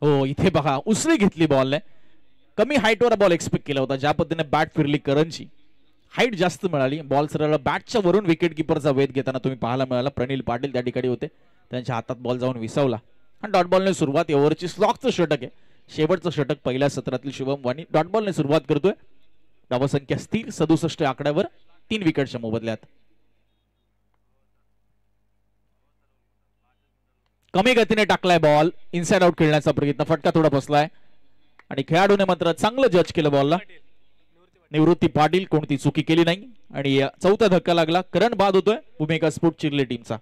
हो इथे बघा उसळी घेतली बॉलने. कमी हाईटवर बॉल एक्सपेक्ट केला होता. ज्या पद्धतीने बॅट फिरली करणची, हाईट जास्त मिळाली. बॉल सरळ बॅटच्या वरून विकेट किपरचा वेध घेताना तुम्ही पाहायला मिळाला. प्रणील पाटील त्या ठिकाणी होते, त्यांच्या हातात बॉल जाऊन विसावला आणि डॉट बॉलने सुरुवात. ओव्हरची स्लॉगचं षटक आहे. शेवटचं षटक पहिल्या सत्रातील शुभम वाणी डॉट बॉलने सुरुवात करतोय. धावसंख्या स्थिर 67 आकड्यावर 3 विकेटच्या मोबदल्यात. कमी गतीने टाकलाय बॉल, इनसाइड आउट खेळण्याचा प्रयत्न, फटका थोडा बसलाय आणि खेळाडूने मात्र चांगलं जज केलं बॉलला. निवृत्ती पाटील कोणती चुकी केली नाही आणि चौथा धक्का लागला. करण बाद होतोय भूमिका स्पोर्ट चिर्ले टीमचा.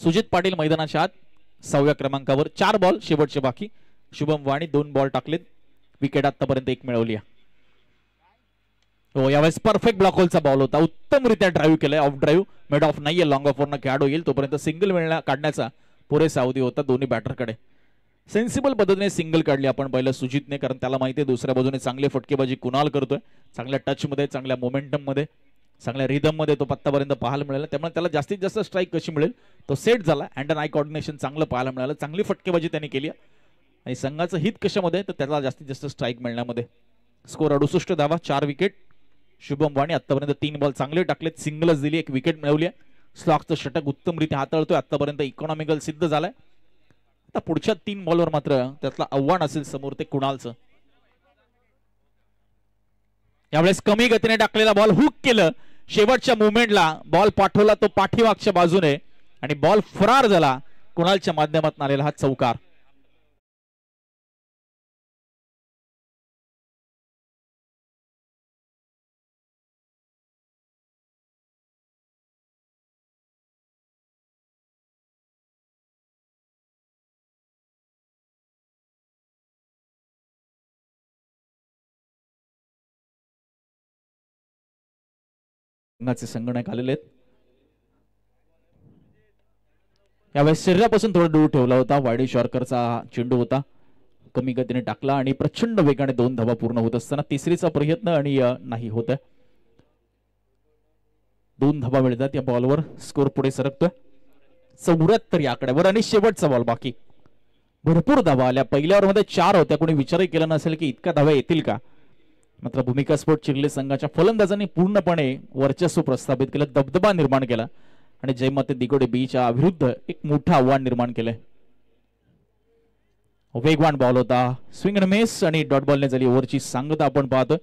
सुजित पाटील मैदानाच्या आत 6व्या क्रमांकावर. 4 बॉल शेवटचे बाकी. शुभम वाणी 2 बॉल टाकलेत. विकेट आतापर्यंत 1 मिळवली. हो, यावेळेस परफेक्ट ब्लॉक होलचा बॉल होता. उत्तमरित्या ड्राईव्ह केलाय. ऑफ ड्राईव्ह मेड ऑफ नाहीये. लॉंग ऑफ वरनं खेळाडू येईल तोपर्यंत सिंगल काढण्याचा पुरेसा अवधी होता दोन्ही बॅटरकडे. सेन्सिबल पद्धतीने सिंगल काढली आपण पहिलं सुजितने, कारण त्याला माहिती आहे दुसऱ्या बाजूने चांगली फटकेबाजी कुणाल करतोय. चांगल्या टच मध्ये, चांगल्या मोमेंटम मध्ये, चांगल्या रिदम मध्ये तो आतापर्यंत पाहायला मिळाला. त्यामुळे त्याला जास्तीत जास्त स्ट्राईक कशी मिळेल तो सेट झाला. हँड अँड आय कोऑर्डिनेशन चांगलं पाहायला मिळालं. चांगली फटकेबाजी त्यांनी केली आणि संघाचं हित कशामध्ये तर त्याला जास्तीत जास्त स्ट्राईक मिळण्यामध्ये. स्कोर 68 धावा, 4 विकेट. शुभम वाणी आतापर्यंत 3 बॉल चांगले टाकलेत. सिंगलच दिली, 1 विकेट मिळवली. स्लॉगचं षटक उत्तमरित्या हाताळतोय. आतापर्यंत इकॉनॉमिकल सिद्ध झालाय. आता पुढच्या 3 बॉलवर मात्र त्यातलं आव्हान असेल समोर ते कुणालचं. यावेळेस कमी गतीने टाकलेला बॉल हुक केलं. शेवटच्या मुवमेंटला बॉल पाठवला तो पाठीमागच्या बाजूने आणि बॉल फरार झाला. कुणालच्या माध्यमातून आलेला हा चौकार. संगणक आलेले आहेत. यावेळेस शरीरापासून थोडा दूर ठेवला होता. वाडी शॉर्करचा चेंडू होता. कमी गतीने टाकला आणि प्रचंड वेगाने 2 धावा पूर्ण होत असताना तिसरीचा प्रयत्न आणि नाही होत. 2 धावा मिळतात या बॉलवर. स्कोर पुढे सरकतोय 74 या आकड्यावर आणि शेवटचा बॉल बाकी. भरपूर धावा आल्या. पहिल्या ओव्हरमध्ये 4 होत्या. कोणी विचारही केला नसेल की इतक्या धावा येतील का. मात्र भूमिका स्पोर्ट चिर्ले संघाच्या फलंदाजांनी पूर्णपणे वर्चस्व प्रस्थापित केलं, दबदबा निर्माण केला आणि जयमाते दिगोडे बीच्या विरुद्ध एक मोठं आव्हान निर्माण केलंय. वेगवान बॉल होता. स्विंग आणि मिस आणि डॉट बॉलने झाली ओव्हरची सांगता आपण पाहतोय.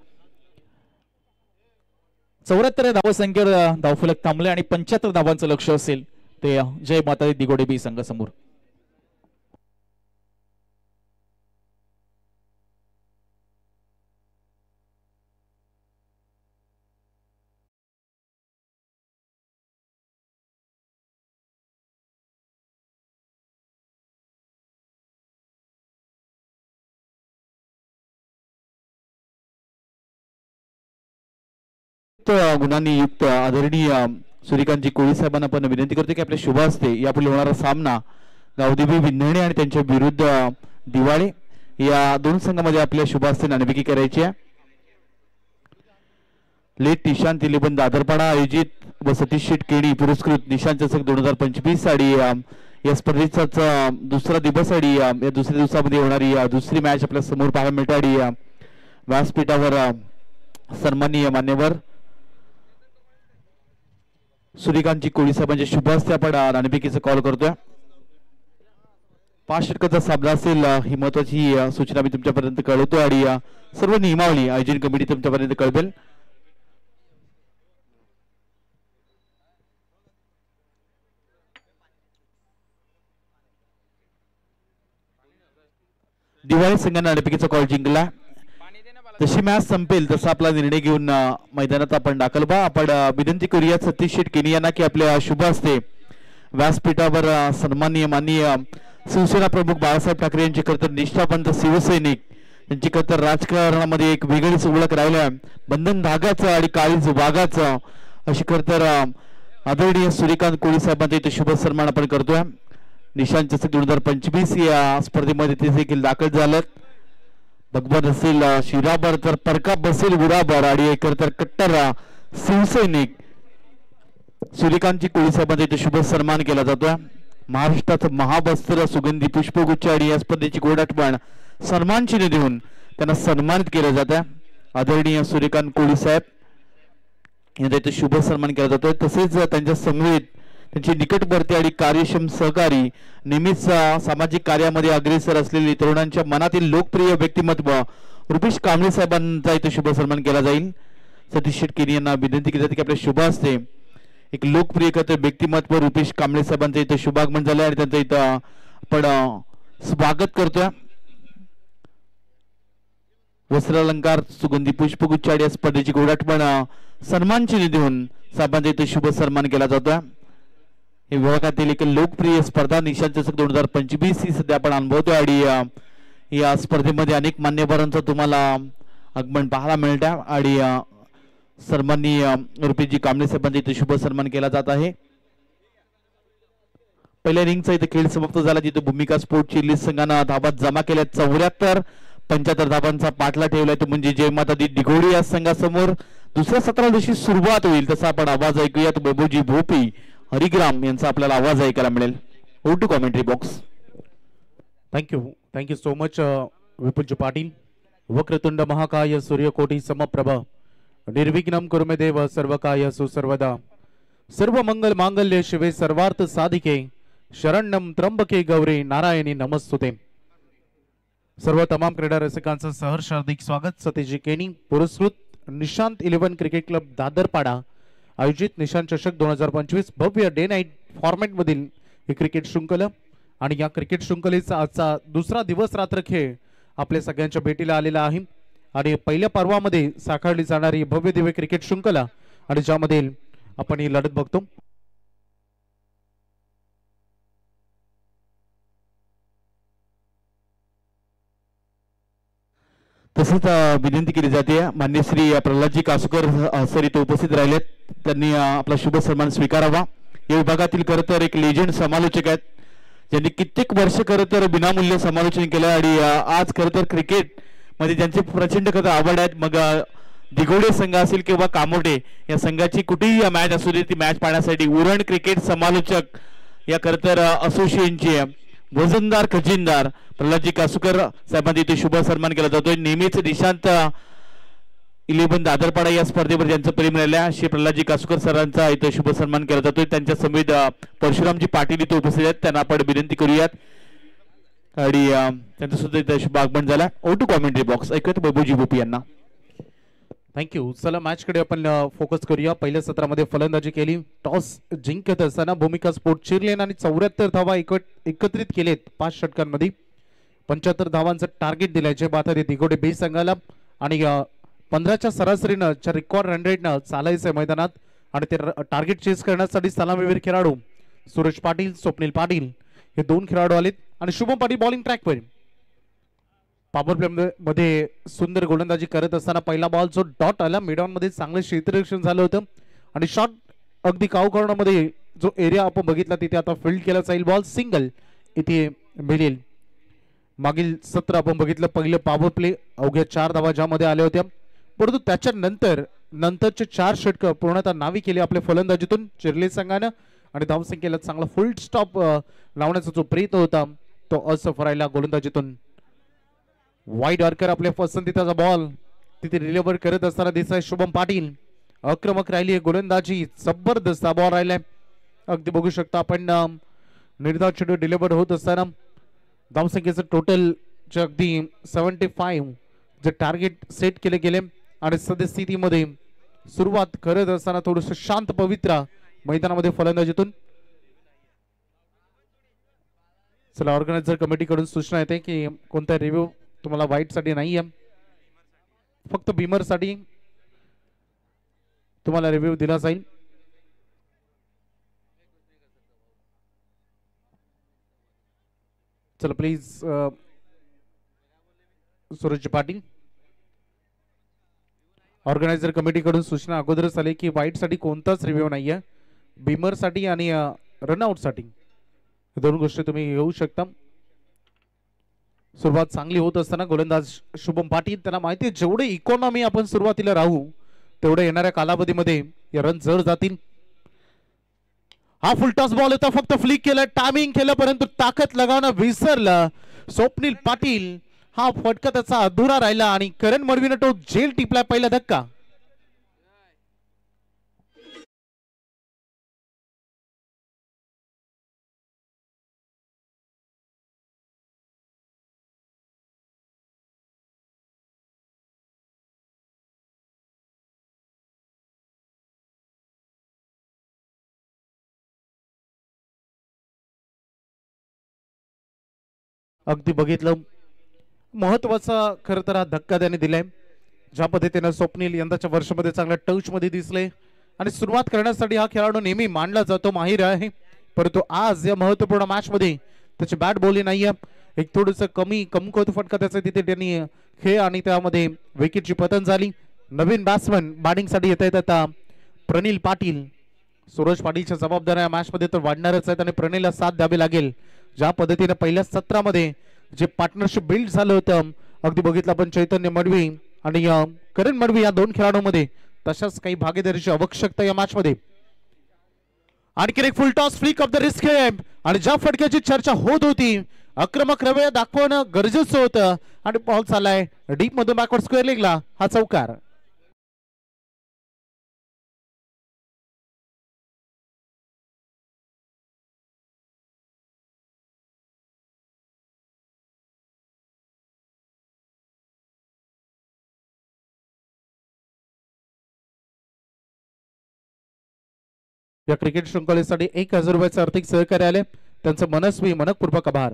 74 धावसंख्येवर धावफलक थांबले आणि 75 धावांचं लक्ष असेल ते जय माता दिगोडे बी संघासमोर. गुणांनी युक्त आदरणीय सूर्यकांतजी कोळी साहेबांना आपण विनंती करतो की आपल्या शुभ हस्ते यापुढे होणारा सामना गावदेवी विन्हणे आणि त्यांच्या विरुद्ध दिवाळे या 2 संघांमध्ये आपल्या शुभ हस्ते नाणेफेकी करायची आहे. लेट निशांत तिलेबंद दादरपाडा आयोजित व सतीश शेट केडी पुरस्कृत निशांत चषक 2025 आणि या स्पर्धेचा दुसरा दिवस आणि या दुसऱ्या दिवसामध्ये होणारी दुसरी मॅच आपल्या समोर पाहायला मिळते आणि व्यासपीठावर सन्माननीय मान्यवर सूर्यकांतजी कोळी साहेबांच्या शुभ हस्ते आपण नाणेफेकीचा कॉल करतोय. 5 षटकाचा सामना असेल ही महत्वाची सूचना मी तुमच्यापर्यंत कळवतो आणि सर्व नियमावली आयोजन कमिटी तुमच्यापर्यंत कळवेल. दिवाळी संघाने नाणेफेकीचा कॉल जिंकला. जशी मॅच संपेल तसा आपला निर्णय घेऊन मैदानात आपण दाखल व्हा. आपण विनंती करूया सतीश शेट केनी यांना की आपल्या शुभ हस्ते व्यासपीठावर सन्माननीय माननीय शिवसेना प्रमुख बाळासाहेब ठाकरे यांची खरतर निष्ठावंत शिवसैनिक यांची खरतर राजकारणामध्ये एक वेगळीच ओळख राहिल्या बंधन धागाचं आणि काळीज वाघाचं अशी खरतर आदरणीय सूर्यकांत कोळी साहेबांचा इथे शुभ सन्मान आपण करतोय. निशांत चषक 2025 या स्पर्धेमध्ये ते देखील दाखल झालेत. भगवान असेल शिराबर तर परका बसेल उराबर आणि एक तर कट्टर शिवसैनिक सूर्यकांतजी कोळी साहेबांचा इथे शुभ सन्मान केला जातोय. महाराष्ट्राचं महावस्त्र सुगंधी पुष्पगुच्छ आणि या स्पर्धेची गोड आठवण सन्मान चिन्ह देऊन त्यांना सन्मानित केलं जात आहे. आदरणीय सूर्यकांत कोळी साहेब यांचा इथे शुभ सन्मान केला जातोय. तसेच त्यांच्या समवेत त्यांची निकटवर्ती आणि कार्यक्षम सहकारी नेहमीच सामाजिक कार्यामध्ये अग्रेसर असलेली तरुणांच्या मनातील लोकप्रिय व्यक्तिमत्व रुपेश कांबळे साहेबांचा इथे शुभ सन्मान केला जाईल. सतीश शेटकेरी यांना विनंती केली जाते की आपल्या शुभ हस्ते एक लोकप्रिय व्यक्तिमत्व रुपेश कांबळे साहेबांचं इथं शुभागमन झालं आणि त्यांचं इथं आपण स्वागत करतोय. वस्त्रालंकार सुगंधी पुष्पगुच्छ या स्पर्धेची गोड आठवण सन्मान चिन्ह देऊन साहेबांचा इथे शुभ सन्मान केला जातोय. हे विभागातील एक लोकप्रिय स्पर्धा निशांत चषक 2025 ही सध्या आपण अनुभवतोय आणि या स्पर्धेमध्ये अनेक मान्यवरांचं तुम्हाला आगमन पाहायला मिळत आहे आणि सन्माननीय रुपेशजी कांबळे साहेबांचा इथे शुभ सन्मान केला जात आहे. पहिल्या रिंगचा इथे खेळ समाप्त झाला जिथे भूमिका स्पोर्ट चिल्ली संघानं धावा जमा केल्या 74 धावांचा पाठला ठेवलाय तो म्हणजे जय माता दी दिघोडी या संघासमोर दुसऱ्या सत्राला जशी सुरुवात होईल तसा आपण आवाज ऐकूयात. बाबूजी भोपी हरिग्राम यांचा आपल्याला आवाज ऐकायला मिळेल. Over to commentary box. Thank you so much Vipulji Patil. वक्रतुंड महाकाय सूर्यकोटी समप्रभ निर्विघ्नं कुरु मे देव सर्वकाय सुसर्वदा सर्व मंगल मांगल्य शिवे सर्वार्थ साधिके शरण्यं त्र्यंबके गौरी नारायणी नमस्तुते. सर्व तमाम क्रीडा रसिकांचं सहर्ष हार्दिक स्वागत. सतीश केनी पुरस्कृत निशांत 11 क्रिकेट क्लब दादरपाडा आयोजित निशांत चषक 2025 भव्य डे नाईट फॉर्मॅट मधील ही क्रिकेट शृंखला आणि या क्रिकेट शृंखलेचा आजचा दुसरा दिवस रात्र खेळ आपल्या सगळ्यांच्या भेटीला आलेला आहे आणि पहिल्या पर्वामध्ये साकारली जाणारी भव्य दिव्य क्रिकेट शृंखला आणि ज्यामध्ये आपण ही लढत बघतो. तसंच विनंती केली जाते मान्य श्री प्रल्हादजी कासकर सर इथे उपस्थित राहिलेत. त्यांनी आपला शुभ सन्मान स्वीकारावा. या विभागातील खरं तर एक लेजंड समालोचक आहेत ज्यांनी कित्येक वर्ष खरं तर विनामूल्य समालोचन केलं आणि आज खरं तर क्रिकेट मध्ये ज्यांचे प्रचंड खरं आवड आहेत. मग दिघोडे संघ असेल किंवा कामोटे या संघाची कुठेही मॅच असू दे ती मॅच पाहण्यासाठी उरण क्रिकेट समालोचक या खरं तर असोसिएशनचे वजनदार खजिनदार प्रल्हादजी कासकर साहेबांचा इथे शुभ सन्मान केला जातोय. नेहमीच निशांत 11 दादरपाडा या स्पर्धेवर ज्यांचं प्रेम राहिल्या श्री प्रल्हादजी कासकर सरांचा इथे शुभ सन्मान केला जातोय. त्यांच्या समेत परशुरामजी पाटील इथे उपस्थित आहेत. त्यांना आपण विनंती करूयात आणि त्यांचं सुद्धा इथे शुभ आगमन झाला. ओ टू कॉमेंट्री बॉक्स ऐकूयात बाबूजी भोपी यांना. थँक्यू. चला मॅच कडे आपण फोकस करूया. पहिल्या सत्रामध्ये फलंदाजी केली. टॉस जिंकत असताना भूमिका स्पोर्ट चिरलेन आणि 74 धावा एकत्रित केलेत 5 षटकांमध्ये. 75 धावांचं टार्गेट दिलाय बाथारी दिघोडे बे संघाला आणि 15च्या सरासरीनं रेकॉर्ड रन रेटनं चालायचंय मैदानात आणि ते टार्गेट चेस करण्यासाठी सलामीवीर खेळाडू सुरेश पाटील स्वप्नील पाटील हे 2 खेळाडू आलेत आणि शुभम पाटील बॉलिंग ट्रॅकवर. पॉवर प्ले मध्ये सुंदर गोलंदाजी करत असताना पहिला बॉल जो डॉट आला मिडऑन मध्ये चांगलं क्षेत्ररक्षण झालं होतं आणि शॉट अगदी काऊ कॉर्नरमध्ये जो एरिया आपण बघितला तिथे आता फील्ड केला जाईल. बॉल सिंगल इथे मिळेल. मागील सत्र आपण बघितलं पहिलं पॉवर प्ले अवघ्या 4 धावा ज्यामध्ये आल्या होत्या परंतु त्याच्यानंतरचे 4 षटक पूर्णतः नावी केले आपल्या फलंदाजीतून चिरले संघानं आणि धावसंख्येला चांगला फुल स्टॉप लावण्याचा जो प्रयत्न होता तो असफल राहिला. गोलंदाजीतून वाईड आर्कर आपल्या पसंतीचा बॉल तिथे डिलिव्हर करत असताना दिसतंय शुभम पाटील. आक्रमक राहिली गोलंदाजी जबरदस्त बॉल राहिलाय. अगदी बघू शकता आपण निर्धाव चेंडू डिलिव्हर होत असताना धावसंख्येचं टोटल अगदी 75 जे टार्गेट सेट केले गेले आणि सद्यस्थितीमध्ये सुरुवात करत असताना थोडस शांत पवित्र मैदानामध्ये फलंदाजीतून. चला ऑर्गनायझर कमिटीकडून सूचना येते की कोणता रिव्ह्यू तुम्हाला वाईट साठी नाहीये फक्त बीमर साठी तुम्हाला रिव्ह्यू दिला जाईल. चला प्लीज सूरज पाटील. ऑर्गनायझर कमिटीकडून सूचना अगोदरच आली की वाईट साठी कोणताच रिव्ह्यू नाहीये, बीमर साठी आणि रनआउट साठी दोन गोष्टी तुम्ही घेऊ शकता. सुरुवात चांगली होत असताना गोलंदाज शुभम पाटील, त्यांना माहिती आहे जेवढे इकॉनॉमी आपण सुरुवातीला राहू तेवढे येणाऱ्या कालावधीमध्ये या रन जड जातील. हा फुलटॉस बॉल होता, फक्त फ्लिक केलं, टायमिंग केलं, परंतु ताकद लगावणं विसरलं स्वप्नील पाटील. हा फटका त्याचा अधुरा राहिला आणि करण मडवीनं तो झेल टिपला. पहिला धक्का. अगदी बघितलं, महत्वाचा खरं तर हा धक्का त्याने दिलाय. ज्या पद्धतीने स्वप्नील यंदाच्या वर्षामध्ये चांगल्या टच मध्ये दिसले आणि सुरुवात करण्यासाठी हा खेळाडू नेहमी मानला जातो, माहीर आहे, परंतु आज या महत्वपूर्ण मॅच मध्ये त्याची बॅट बॉलिंग नाहीये. एक थोडस कमकुवत फटका त्याचा तिथे त्यांनी खेळ आणि त्यामध्ये विकेटची पतन झाली. नवीन बॅट्समन बॅटिंग साठी येत आहेत आता प्रणील पाटील. सूरज पाटीलच्या जबाबदाऱ्या मॅच मध्ये तर वाढणारच आहेत आणि प्रणीलला साथ द्यावी लागेल. ज्या पद्धतीने पहिल्या सत्रामध्ये जे पार्टनरशिप बिल्ड झालं होतं, अगदी बघितलं आपण चैतन्य मडवी आणि करण मडवी या दोन खेळाडूंमध्ये, तशाच काही भागीदारीची आवश्यकता या मॅच मध्ये. आणखी एक फुल toss flick of the risk आणि ज्या फटक्याची चर्चा होत होती, आक्रमक रवैया दाखवणं गरजेचं होतं आणि बॉल चाललाय डीप मधून बॅकवर्ड स्क्वेअर लेगला. हा चौकार. या क्रिकेट शृंखलेसाठी 1000 रुपयाचं आर्थिक सहकार्य आले, त्यांचं मनस्वी मनपूर्वक आभार.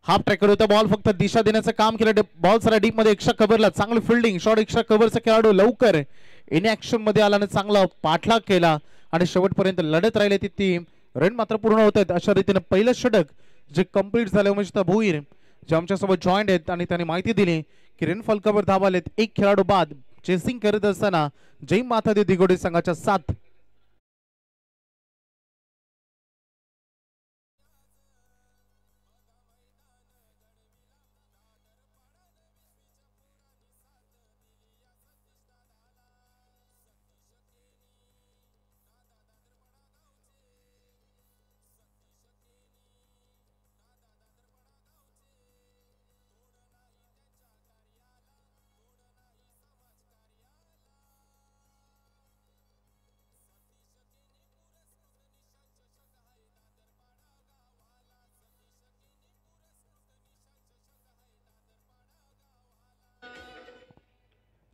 हाफ ट्रॅकर होता, बॉल फक्त दिशा देण्याचं काम केलं. बॉल सारा डीप मध्ये एक्स्ट्रा कव्हरला, चांगली फिल्डिंग शॉट. एक्स्ट्रा कव्हरचा खेळाडू लवकर इन ऍक्शन मध्ये आला आणि चांगला पाठलाग केला आणि शेवटपर्यंत लढत राहिले. ती रन मात्र पूर्ण होत आहेत. अशा रीतीने पहिलं षटक जे कंप्लीट झाले, म्हणजे भोईर जे आमच्यासोबत जॉईंट आहेत आणि त्यांनी माहिती दिली की रन फलकावर धावा आलेत. एक खेळाडू बाद चेसिंग करत असताना जय माता दे दिगोडे संघाच्या 7.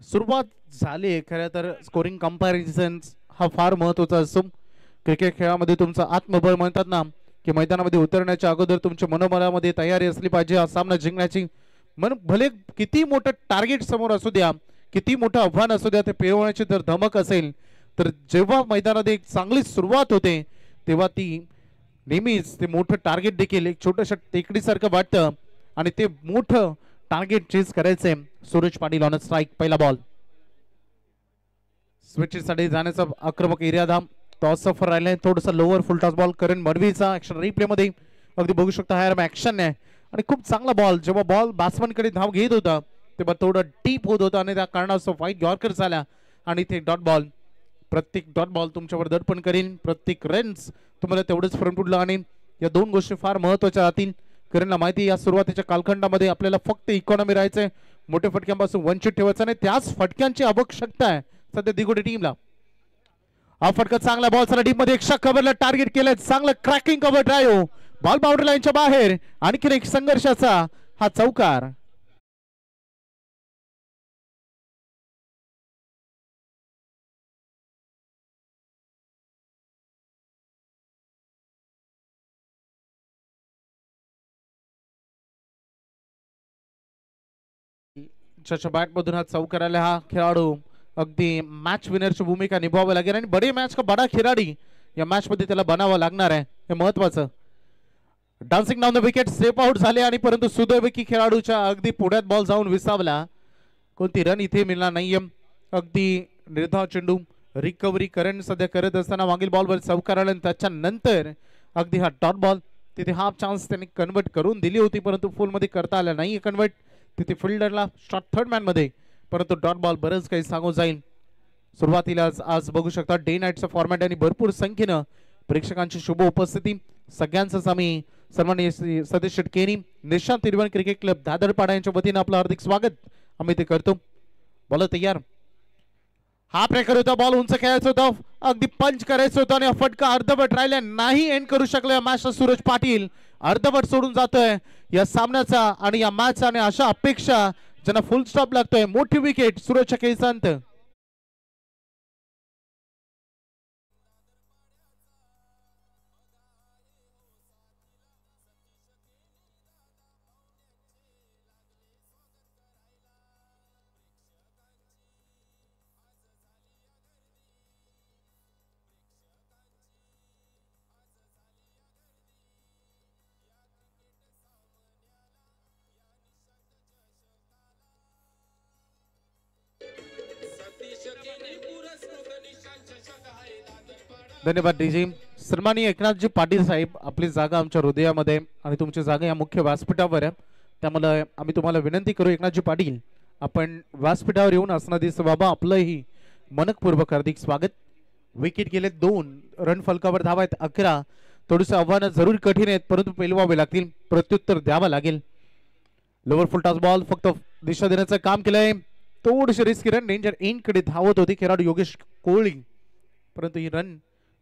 सुरुवात झाली. खरं तर स्कोरिंग कंपॅरिझन हा फार महत्वाचा असतो क्रिकेट खेळामध्ये. तुमचं आत्मबळ म्हणतात ना की मैदानामध्ये उतरण्याच्या अगोदर तुमच्या मनोबलामध्ये तयारी असली पाहिजे हा सामना जिंकण्याची. भले किती मोठं टार्गेट समोर असू द्या, किती मोठं आव्हान असू द्या, ते पेरवण्याची जर धमक असेल तर जेव्हा मैदानात एक चांगली सुरुवात होते तेव्हा ती नेहमीच ते मोठं टार्गेट देखील एक छोटंसं टेकडीसारखं वाटतं आणि ते मोठं टार्गेट चेस करायचंय. Suraj Patil on strike. पहिला बॉल स्विचसाठी जाण्याचा आक्रमक इरादा. टॉस सफर राहिलाय, थोडासा लोअर फुल टॉस बॉल करण मडवीचा एक्शन रिप्ले मध्ये अगदी बघू शकता हायर ऍक्शन आहे आणि खूप चांगला बॉल. जेव्हा बॉल बॅट्समन कडे धाव घेत होता तेव्हा थोडं डीप होत होता आणि त्या कारणास्तव व्हाईट यॉर्कर झाला आणि ते डॉट बॉल. प्रत्येक डॉट बॉल तुमच्यावर दडपण करेल, प्रत्येक रन्स तुम्हाला तेवढंच फ्रंटवुडला आणेल. या दोन गोष्टी फार महत्वाच्या राहतील. करणला माहिती या सुरुवातीच्या कालखंडामध्ये आपल्याला फक्त इकॉनॉमी राहायचंय, मोठ्या फटक्यांपासून वंचित ठेवायचं नाही. त्याच फटक्यांची आवश्यकता आहे सध्या दिगोडे टीमला. हा फटका चांगला, बॉल सारा डीप मध्ये एक्स्ट्रा कव्हरला टार्गेट केलंय. चांगलं cracking cover drive, ball boundary लाईनच्या बाहेर. आणखी एक संघर्षाचा हा चौकार. बॅट मधून हा चौकार आला. हा खेळाडू अगदी मॅच विनरची भूमिका निभावावी लागेल आणि बडे मॅच का बडा खिलाडी या मॅच मध्ये त्याला बनावं लागणार आहे, हे महत्वाचं. Dancing down the wicket step out झाले आणि परंतु सुदैवकी खेळाडूच्या अगदी पुढ्यात बॉल जाऊन विसावला. कोणती रन इथे मिळणार नाहीये. अगदी निर्धाव चेंडू रिकव्हरी करण सध्या करत असताना मागील बॉलवर चौकार आला. त्याच्यानंतर अगदी हा डॉट बॉल तिथे हाफ चान्स त्यांनी कन्वर्ट करून दिली होती परंतु फुल मध्ये करता आला नाही कन्वर्ट. तिथे फिल्डरला शॉट थर्ड मॅन मध्ये परंतु डॉट बॉल बरंच काही सांगून जाईल. सुरुवातीला आज बघू शकता डे नाईटचा फॉर्मॅट आणि भरपूर संख्येनं प्रेक्षकांची शुभ उपस्थिती. सगळ्यांचंच आम्ही सन्माननीय सतीश शेटकेनी निशांत तिरुवन क्रिकेट क्लब दादरपाडा यांच्या वतीनं आपलं हार्दिक स्वागत आम्ही ते करतो. बॉल तयार. हा प्रकार होता. बॉल उंच खेळायचा होता. अगदी पंच करायचं होतं आणि फटका अर्धवट राहिला नाही. एंड करू शकले मॅचचा सूरज पाटील. अर्धवट सोडून जातोय या सामन्याचा आणि या मॅचचा आणि अशा अपेक्षा ज्यांना फुल स्टॉप लागतोय. मोठी विकेट सूरजच्या केसांत. धन्यवाद डीजी. सन्माननीय एकनाथजी पाटील साहेब आपली जागा आमच्या हृदयामध्ये आणि तुमची जागा या मुख्य व्यासपीठावर आहे. त्यामुळे आम्ही तुम्हाला विनंती करू एकनाथजी पाटील आपण व्यासपीठावर येऊन असणं दिसतं बाबा. आपलंही मनपूर्वक हार्दिक स्वागत. विकेट गेले 2 रन फलकावर धावा आहेत 11. थोडीशी आव्हानं जरूर कठीण आहेत परंतु पेलवावे लागतील. प्रत्युत्तर द्यावं लागेल. लोअर फुल टॉस बॉल फक्त दिशा देण्याचं काम केलंय. थोडीशी रिस्क रन डेंजर एंड कडे धावत होती खेळाडू योगेश कोहली परंतु ही रन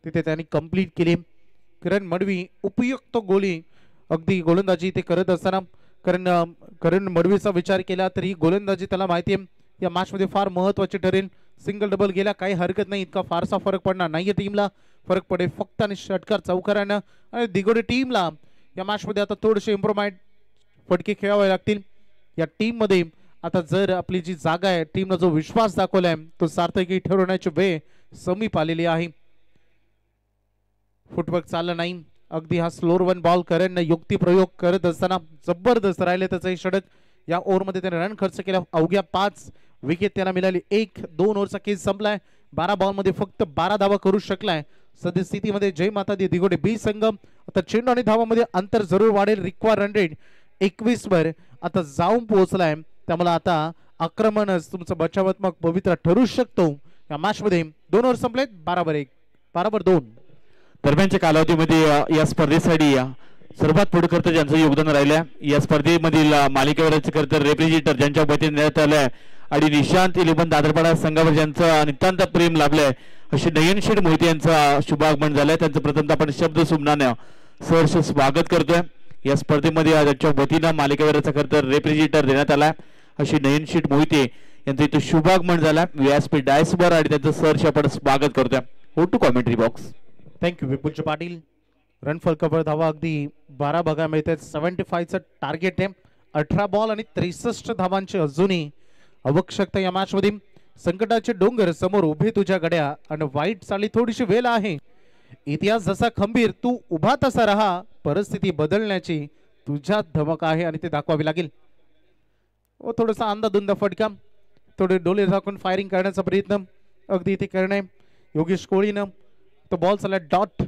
तिथे त्यांनी कंप्लीट केली. किरण मडवी उपयुक्त गोली अगदी गोलंदाजी ते करत असताना करण मडवीचा विचार केला तर ही गोलंदाजी त्याला माहिती आहे या मॅच मध्ये फार महत्वाची ठरेल. सिंगल डबल गेला काही हरकत नाही. इतका फारसा फरक पडणार नाहीये. टीमला फरक पडेल फक्त आणि षटकार चौकारानं. आणि दिगोडे टीमला या मॅच मध्ये आता थोडेसे इम्प्रूव्हमेंट फटके खेळावे लागतील. या टीम मध्ये आता जर आपली जी जागा आहे टीमला जो विश्वास दाखवलाय तो सार्थकी ठरवण्याची वेळ समीप आलेली आहे. फुटवर्क चाललं नाही. अगदी हा स्लोअर वन बॉल करण युक्ती प्रयोग करत असताना जबरदस्त राहिले त्याचं षटक. या ओव्हरमध्ये त्याने रन खर्च केला. अवघ्या 5 विकेट त्यांना मिळाली. 1-2 ओव्हरचा केस संपलाय. 12 बॉल मध्ये फक्त 12 धावा करू शकलाय. सद्यस्थितीमध्ये जय माता दी दिगोडे बी संघम आता चेंडू आणि धावामध्ये अंतर जरूर वाढेल. रिक्वायर रन रेट 21 वर आता जाऊन पोहोचलाय. त्यामुळे आता आक्रमणच तुमचं बचावात्मक पवित्र ठरू शकतो. या मॅच मध्ये 2 ओव्हर संपलेत. 12-1 12-2 दरम्यानच्या कालावधीमध्ये या स्पर्धेसाठी सर्वात पुढे करता ज्यांचं योगदान राहिलं या स्पर्धेमधील मालिकेवरचे करता रेफ्रिजरेटर ज्यांच्या वतीने देण्यात आलंय आणि निशांत इलेव्हन दादरपाडा संघावर ज्यांचं नितांत प्रेम लाभलंय अशी नयनशीर मोहिते यांचा शुभागमन झालंय. त्यांचं प्रथमतः आपण शब्द सुमनाने सहर्ष स्वागत करतोय. या स्पर्धेमध्ये त्यांच्या वतीनं मालिकेवरचा करता रेफ्रिजरेटर देण्यात आलाय अशी नयनशीर मोहिते यांचं इथं शुभागमन झालं व्यासपीठ डायसवर आणि त्यांचं सहर्ष आपण स्वागत करतोय. हो to commentary box. Thank you Vipulji Patil. Run फलकावर धावा अगदी 12 बघा मिळतात. 75चं टार्गेट आहे. 18 बॉल आणि 63 धावांची अजूनही आवश्यकता या मॅच मध्ये. संकटाचे डोंगर समोर उभे तुझ्या गड्या आणि वाईट चाली थोडीशी वेळ आहे. इतिहास जसा खंबीर तू उभा तसा राहा. परिस्थिती बदलण्याची तुझ्यात धमक आहे आणि ते दाखवावी लागेल. व थोडासा अंदाधुंद फटका थोडे डोले झाकून फायरिंग करण्याचा प्रयत्न अगदी इथे करणे योगेश कोहलीनं. तो बॉल चालला डॉट.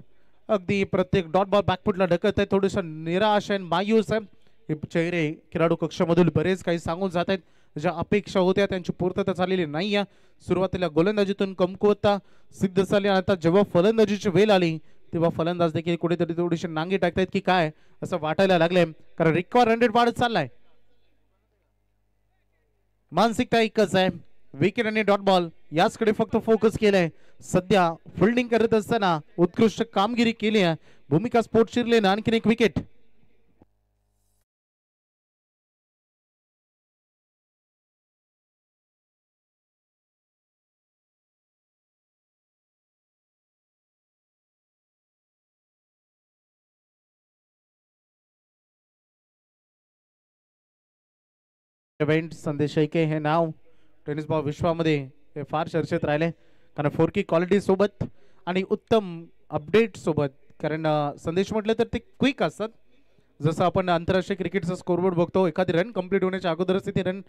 अगदी प्रत्येक डॉट बॉल बॅकफुटला ढकलत आहे. थोडंसं निराश आहे मायूस आहे. हे चेहरे खेळाडू कक्षामधून बरेच काही सांगून जात आहेत. ज्या अपेक्षा होत्या त्यांची पूर्तता झालेली नाही आहे. सुरुवातीला गोलंदाजीतून कमकुवतता सिद्ध झाली. आता जेव्हा फलंदाजीची वेळ आली तेव्हा फलंदाज देखील कुठेतरी थोडीशी नांगी टाकतायत की काय असं वाटायला लागलंय. कारण रिक्वायर रन रेट वाढत चाललाय. मानसिकता एकच आहे. विकेट आणि डॉट बॉल याचकडे फक्त फोकस केलाय. सध्या फिल्डिंग करत असताना उत्कृष्ट कामगिरी केली आहे भूमिका स्पोर्ट्स शिरलेनं. आणखीन एक विकेट. संदेश ऐके हे नाव टेनिस बॉल विश्वामध्ये हे फार चर्चेत राहिले. कारण 4K क्वालिटी सोबत आणि उत्तम अपडेट सोबत. कारण संदेश म्हटलं तर ते क्विक असतात जसं आपण आंतरराष्ट्रीय क्रिकेटचा स्कोरबोर्ड बघतो, एखादी रन कंप्लीट होण्याच्या अगोदरच ते रन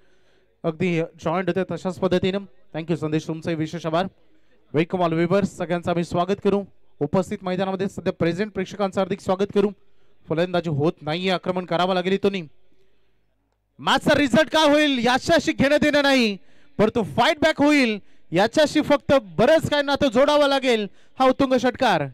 अगदी जॉईंट होते, तशाच पद्धतीने. थँक्यू संदेश, तुमचे विशेष आभार. वेलकम ऑल व्ह्यूअर्स, सगळ्यांचं आम्ही स्वागत करू. उपस्थित मैदानामध्ये सध्या प्रेझेंट प्रेक्षकांचं हार्दिक स्वागत करू. फलंदाजी होत नाहीये, आक्रमण करावं लागेल इथून. मॅचचा रिझल्ट काय होईल याच्याशी घेणं देणं नाही, परंतु फाईट बॅक होईल याच्याशी फक्त बरंच काय नातं जोडावं लागेल. हा उत्तुंग षटकार.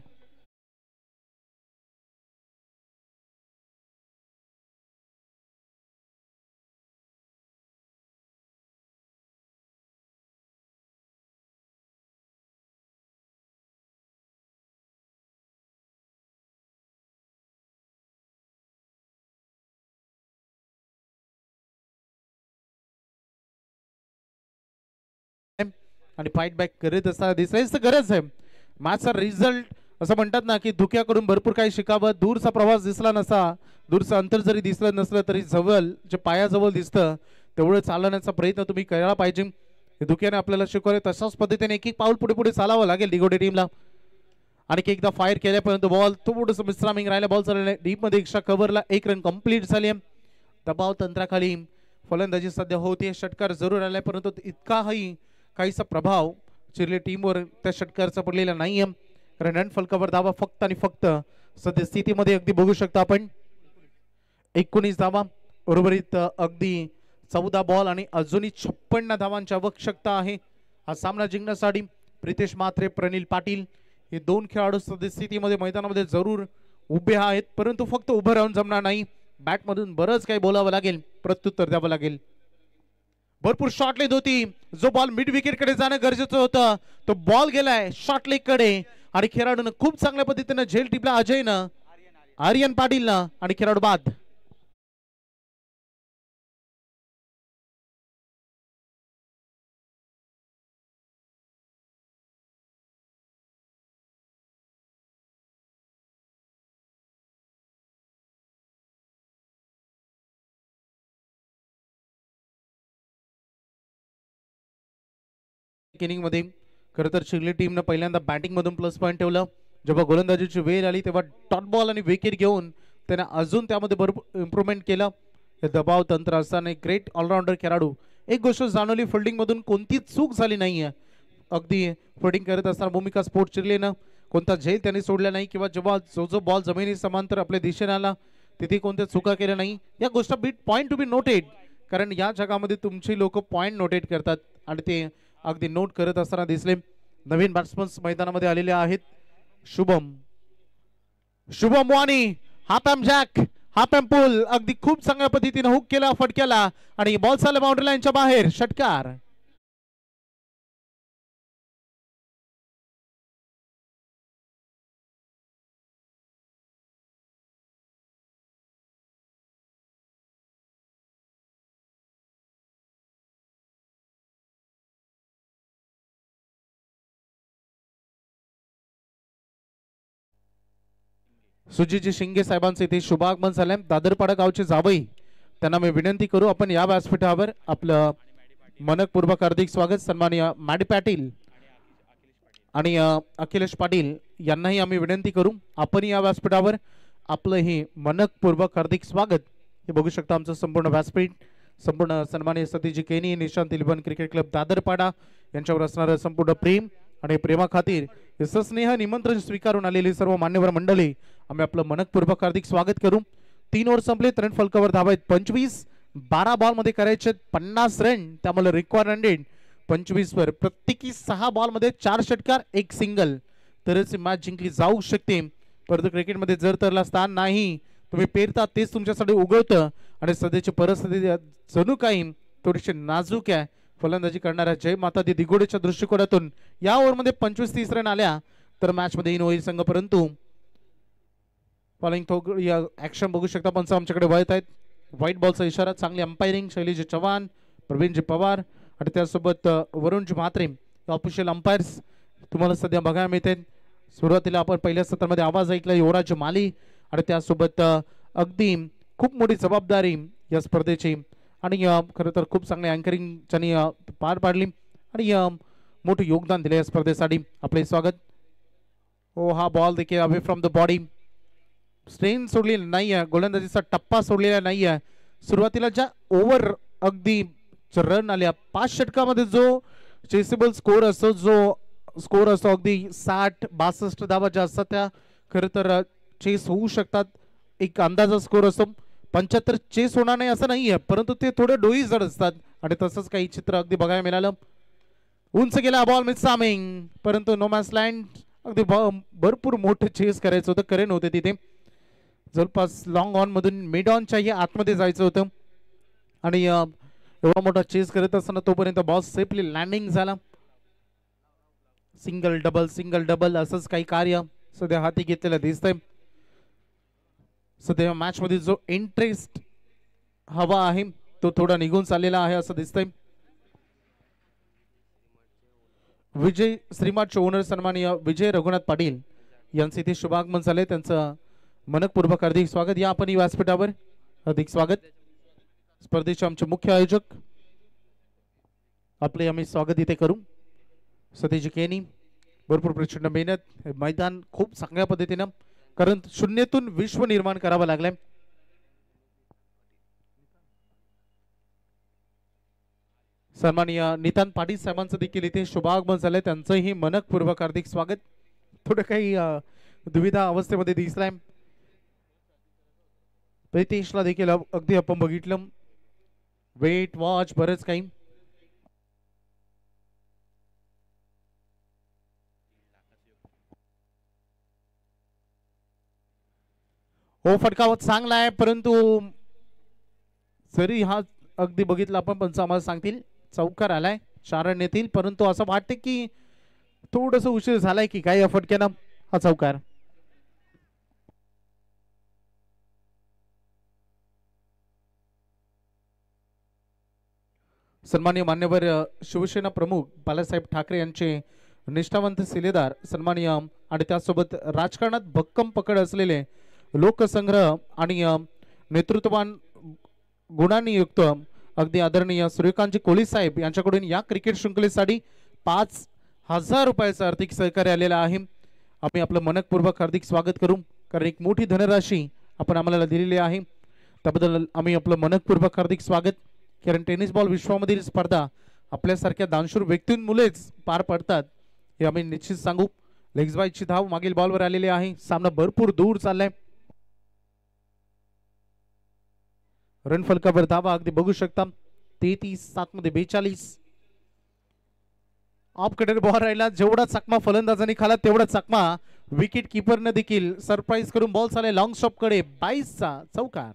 आणि फाईट बॅक करत असताना दिसायचं गरज आहे. मॅचचा रिझल्ट असं म्हणतात ना की धुक्याकडून भरपूर काही शिकावं. दूरचा प्रवास दिसला नसा, दूरचं अंतर जरी दिसलं नसलं तरी जवळ जे पायाजवळ दिसतं तेवढं चालवण्याचा प्रयत्न तुम्ही करायला पाहिजे. धुक्याने आपल्याला शिकवले तशाच पद्धतीने एक एक पाऊल पुढे पुढे चालावं लागेल दिगोडे टीमला. आणि एकदा फायर केल्यापर्यंत बॉल थोडंसं मिस्ट्रामिंग राहिला, बॉल चाललेला डीप मध्ये एक्स्ट्रा कव्हरला एक रन कंप्लीट झाली. दबाव तंत्राखाली फलंदाजी सध्या होते. षटकार जरूर आलाय परंतु इतकाही काहीसा प्रभाव चिरले टीमवर त्या षटकारचा पडलेला नाहीये, कारण रन फलकावर धावा फक्त आणि फक्त सध्या स्थितीमध्ये अगदी बघू शकता आपण 19 धावा उर्वरित अगदी 14 बॉल आणि अजूनही 56 धावांची आवश्यकता आहे हा सामना जिंकण्यासाठी. प्रितेश म्हात्रे, प्रनिल पाटील हे दोन खेळाडू सध्या स्थितीमध्ये मैदानामध्ये जरूर उभे आहेत, परंतु फक्त उभं राहून जमणार नाही. बॅटमधून बरंच काही बोलावं लागेल, प्रत्युत्तर द्यावं लागेल. भरपूर शॉट लेग होती, जो बॉल मिड विकेट कडे जाणं गरजेचं होतं तो बॉल गेलाय शॉट लेग कडे आणि खेळाडूनं खूप चांगल्या पद्धतीनं झेल टिपला अजयनं, आर्यन पाटीलनं आणि खेळाडू बाद. इनिंग मध्ये खरं तर चिरले टीमनं पहिल्यांदा बॅटिंग मधून प्लस पॉईंट ठेवलं. जेव्हा गोलंदाजीची वेळ आली तेव्हा डॉट बॉल आणि विकेट घेऊन त्याने अजून त्यामध्ये भरपूर इम्प्रूव्हमेंट केलं. हे दबाव तंत्र असताना ग्रेट ऑलराऊंडर खेळाडू. एक गोष्ट जाणवली, फिल्डिंग मधून कोणतीच चूक झाली नाहीये. अगदी फिल्डिंग करत असताना भूमिका स्पोर्ट चिरलेनं कोणता झेल त्यांनी सोडला नाही किंवा जेव्हा जो बॉल जमिनी समांतर आपल्या दिशेने आला तिथे कोणत्या चुका केल्या नाही. या गोष्ट beat point to be noted, कारण या जगामध्ये तुमची लोक पॉईंट नोटेट करतात आणि ते अगदी नोट करत असताना दिसले. नवीन बॅट्समन मैदानामध्ये आलेले आहेत. Shubham Wani, half M jack, half M pull अगदी खूप चांगल्या पद्धतीने हुक केला फटक्याला आणि बॉल चालला बाउंड्री लाईनच्या बाहेर. षटकार. सुजीजी शिंगे साहेबांचे इथे शुभागमन झाले. दादरपाडा गावचे जावई त्यांना मी विनंती करू आपण या व्यासपीठावर आपलं मनपूर्वक हार्दिक स्वागत. सन्माननीय मॅडी पाटील आणि अखिलेश पाटील यांनाही आम्ही विनंती करू आपण या व्यासपीठावर आपलं हे मनपूर्वक हार्दिक स्वागत. हे बघू शकता आमचं संपूर्ण व्यासपीठ, संपूर्ण सन्माननीय सतीजी केनी, निशांत इलेव्हन क्रिकेट क्लब दादरपाडा यांच्यावर असणारं संपूर्ण प्रेम आणि प्रेमा खातीर हे सस्नेह निमंत्रण स्वीकारून आलेली सर्व मान्यवर मंडळी आम्ही आपलं मनपूर्वक हार्दिक स्वागत करू. 3 ओव्हर संपले, रन फलकावर धावा आहेत 25. 12 बॉल मध्ये करायचे 50 रन, त्यामुळे रिक्वायर्ड रन 25 वर. प्रत्येकी 6 बॉल मध्ये 4 षटकार 1 सिंगल, तरच मॅच जिंकली जाऊ शकते. परंतु क्रिकेटमध्ये जर तरला स्थान नाही, तुम्ही पेरता तेच तुमच्यासाठी उगवतं आणि सध्याची परिस्थिती जणू काही थोडीशी नाजूक आहे. फलंदाजी करणाऱ्या जय माता दी दिगोडेच्या दृष्टिकोनातून या ओव्हरमध्ये 25-30 रन आल्या तर मॅच मध्ये इन होईल संघ. परंतु फॉलोइंग या ऍक्शन बघू शकता पंच आमच्याकडे वळत आहेत. व्हाईट बॉलचा इशारा, चांगली अंपायरिंग शैलीजी चव्हाण, प्रवीणजी पवार आणि त्यासोबत वरुणजी म्हात्रे ऑफिशियल अंपायर्स तुम्हाला सध्या बघायला मिळते. सुरुवातीला आपण पहिल्या सत्रामध्ये आवाज ऐकला युवराज माली आणि त्यासोबत अगदी खूप मोठी जबाबदारी या स्पर्धेची आणि खरं तर खूप चांगले अँकरिंग त्यांनी पार पाडली आणि मोठं योगदान दिले या स्पर्धेसाठी. आपले स्वागत. हो, हा बॉल देखील away from the body strain सोडलेला नाहीये, गोलंदाजीचा टप्पा सोडलेला नाहीये. सुरुवातीला ज्या ओव्हर अगदी रन आल्या 5 षटकामध्ये जो चेसेबल स्कोर असतो, जो स्कोर असतो अगदी 60-62 धावा ज्या असतात त्या खरं तर चेस होऊ शकतात. एक अंदाजा स्कोर असतो. 75 चेस होणार नाही असं नाहीये, परंतु ते थोडे डोई जड असतात आणि तसंच काही चित्र अगदी बघायला मिळालं. उंच गेला बॉल मिस सामिंग, परंतु नोमॅस लँड अगदी भरपूर मोठं चेस करायचं होतं, करेन होते तिथे. जवळपास लॉंग ऑन मधून मिड ऑनच्या आतमध्ये जायचं होतं आणि एवढा मोठा चेस करत असताना तोपर्यंत बॉल सेफली लँडिंग झाला. सिंगल डबल असंच काही कार्य सध्या हाती घेतलेलं दिसतंय. सध्या मॅच मध्ये जो इंटरेस्ट हवा आहे तो थोडा निघून चाललेला आहे असं दिसतंय. विजय श्रीमार्टचे ओनर सन्माननीय विजय रघुनाथ पाटील यांचे इथे शुभागमन झाले. त्यांचं मनपूर्वक हार्दिक स्वागत. या आपण व्यासपीठावर हार्दिक स्वागत. स्पर्धेचे आमचे मुख्य आयोजक आपले आम्ही स्वागत इथे करू. सतीश केनी भरपूर प्रचंड मेहनत, मैदान खूप चांगल्या पद्धतीनं, कारण शून्यातून विश्व निर्माण करावं लागलंय. सन्माननीय नितांत पाटील साहेबांचं देखील इथे शुभागमन झालंय. त्यांचंही मनपूर्वक हार्दिक स्वागत. थोडं काही दुविधा अवस्थेमध्ये दिसलाय. प्रितेशला देखील अगदी आपण बघितलं वेट वॉच बरंच काही. हो फटका चांगला आहे, परंतु जरी हा अगदी बघितला आपण पंच आम्हाला सांगतील चौकार आलाय 4 रन येतील, परंतु असं वाटतं की थोडस उशीर झालाय की काय या फटक्यानं हा चौकार. सन्माननीय मान्यवर शिवसेना प्रमुख बाळासाहेब ठाकरे यांचे निष्ठावंत शिलेदार सन्माननीय आणि त्यासोबत राजकारणात भक्कम पकड असलेले लोकसंग्रह आणि नेतृत्ववान गुणांनी युक्त अगदी आदरणीय सूर्यकांतजी कोहली साहेब यांच्याकडून या क्रिकेट शृंखलेसाठी 5,000 रुपयाचं आर्थिक सहकार्य आलेलं आहे. आम्ही आपलं मनपूर्वक हार्दिक स्वागत करू, कारण एक मोठी धनराशी आपण आम्हाला दिलेली आहे. त्याबद्दल आम्ही आपलं मनपूर्वक हार्दिक स्वागत. कारण टेनिस बॉल विश्वामधील स्पर्धा आपल्यासारख्या दानशूर व्यक्तींमुळेच पार पडतात हे आम्ही निश्चित सांगू. लेग्स बायची धाव मागील बॉलवर आलेली आहे. सामना भरपूर दूर चाललाय. रन फलकावर धावा अगदी बघू शकता 33-7 मध्ये 42. ऑफ कटर बॉल राहिला. जेवढा चकमा फलंदाजांनी खाला तेवढा चकमा विकेट किपरने देखील सरप्राईज करून बॉल चाललाय लॉंग स्टॉप कडे. 22चा चौकार.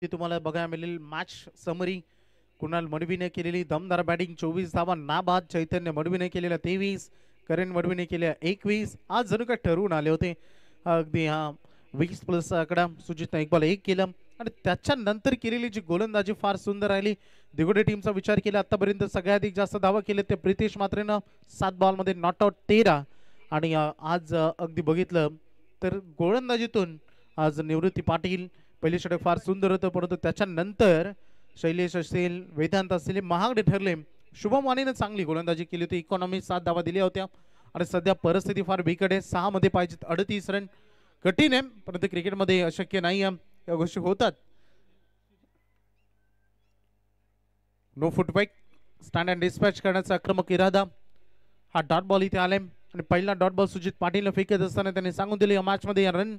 तुम्हाला बघायला मिळेल मॅच समरी. कुणाल मडवीने केलेली दमदार बॅटिंग 24 धावा. नाबाद चैतन्य मडवीने केलेल्या 23, करण मडवीने केल्या 21. आज जणू काय ठरवून आले होते अगदी हा 20+ आकडा. सुजित इक्बाल 1 केलं आणि त्याच्यानंतर केलेली जी गोलंदाजी फार सुंदर राहिली. दिगोडे टीमचा विचार केला आतापर्यंत सगळ्यात जास्त धावा केले ते प्रितेश मात्रेनं 7 बॉलमध्ये नॉट आउट 13. आणि आज अगदी बघितलं तर गोलंदाजीतून आज निवृत्ती पाटील पहिले षटक फार सुंदर होतं, परंतु त्याच्यानंतर शैलेश असेल वेदांत असेल महागडे ठरले. शुभम वाणीने चांगली गोलंदाजी केली होती. इकॉनॉमी 7 धावा दिल्या होत्या आणि सध्या परिस्थिती फार बिकट आहे. 6 मध्ये पाहिजेत 38 रन. कठीण आहे, परंतु क्रिकेटमध्ये अशक्य नाही आहे, या गोष्टी होतात. नो फुटबॅक स्टँड अँड डिस्पॅच करण्याचा आक्रमक इरादा. हा डॉट बॉल इथे आलाय आणि पहिला डॉट बॉल सुजित पाटीलने फेकत असताना त्यांनी सांगून दिले या मॅच मध्ये रन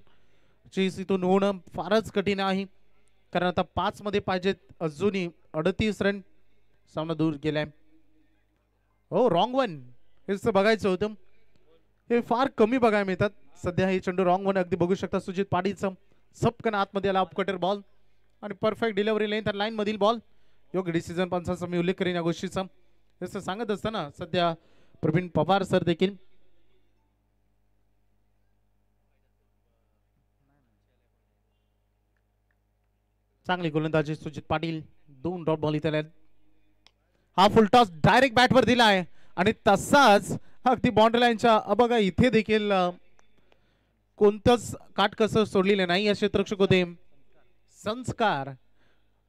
चेस इथून होणं फारच कठीण आहे, कारण आता 5 मध्ये पाहिजेत अजूनही 38 रन. सामना दूर गेलाय. हो रॉंग वन हेच बघायचं होतं. हे फार कमी बघायला मिळतात सध्या हे चेंडू. रॉंग वन अगदी बघू शकता सुजित पाटीलचं सपकन आतमध्ये आला ऑफ कटर बॉल आणि परफेक्ट डिलिव्हरी लेंथ आणि लाईन मधील बॉल. योग्य डिसिजन पंचांचा मी उल्लेख करेन या गोष्टीचा. जसं सांगत असताना सध्या प्रवीण पवार सर देखील चांगली गोलंदाजी सुजित पाटील 2 डॉट बॉल इथे हा फुल टॉस डायरेक्ट बॅटवर दिला आहे आणि तसाच अगदी बाउंड्री लाईनच्या बघा इथे देखील कोणतंच काटकसर सोडलेलं नाही या क्षेत्ररक्षक होते संस्कार.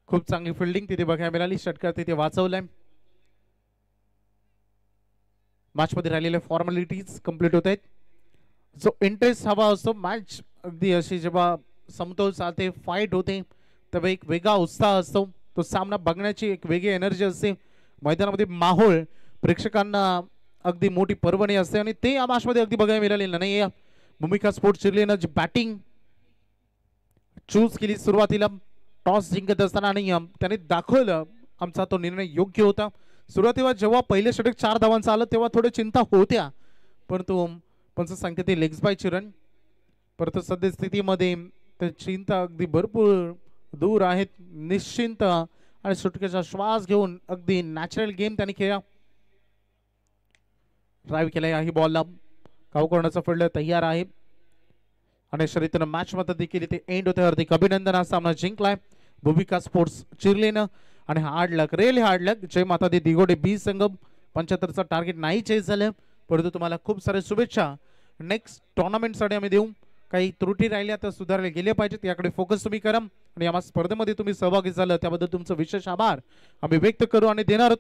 खूप चांगली फिल्डिंग तिथे बघायला मिळाली. षटकार तिथे वाचवलाय. मॅच मध्ये राहिलेले फॉर्मॅलिटीज कम्प्लीट होत आहेत. जो इंटरेस्ट हवा असतो मॅच अगदी अशी जेव्हा समतोल साधते फाईट होते तेव्हा एक वेगळा उत्साह असतो. तो सामना बघण्याची एक वेगळी एनर्जी असते. मैदानामध्ये माहोल प्रेक्षकांना अगदी मोठी पर्वणी असते आणि ते या मॅच मध्ये अगदी बघायला मिळालेलं नाही. भूमिका स्पोर्ट्स चिरलेनं जी बॅटिंग चूज केली सुरुवातीला टॉस जिंकत असताना आणि त्याने दाखवलं आमचा तो निर्णय योग्य होता. सुरुवातीला जेव्हा पहिले षटक 4 धावांचं आलं तेव्हा थोडे चिंता होत्या परंतु पंच सांगते ते लेग्स बाय चिरण. परंतु सद्यस्थितीमध्ये ते चिंता अगदी भरपूर दूर आहेत. निश्चिंत आणि सुटकेचा श्वास घेऊन अगदी नॅचरल गेम त्यांनी खेळला. ड्राईव्ह केला ही बॉलला काऊ करण्याचा फळलं तयार आहे आणि शर्यतीनं मॅच मध्ये देखील ते एंड होते. हार्दिक अभिनंदन. हा सामना जिंकलाय भूमिका स्पोर्ट्स चिरलेनं आणि हार्ड लक रेल हार्ड लक. जय माता दी दिगोडे बी संगम 75चा टार्गेट नाही चेस झालं परंतु तुम्हाला खूप सारे शुभेच्छा. नेक्स्ट टुर्नामेंटसाठी आम्ही देऊ. काही त्रुटी राहिल्या तर सुधारले गेले पाहिजेत याकडे फोकस तुम्ही करा आणि या स्पर्धेमध्ये तुम्ही सहभागी झालं त्याबद्दल तुमचं विशेष आभार आम्ही व्यक्त करू आणि देणार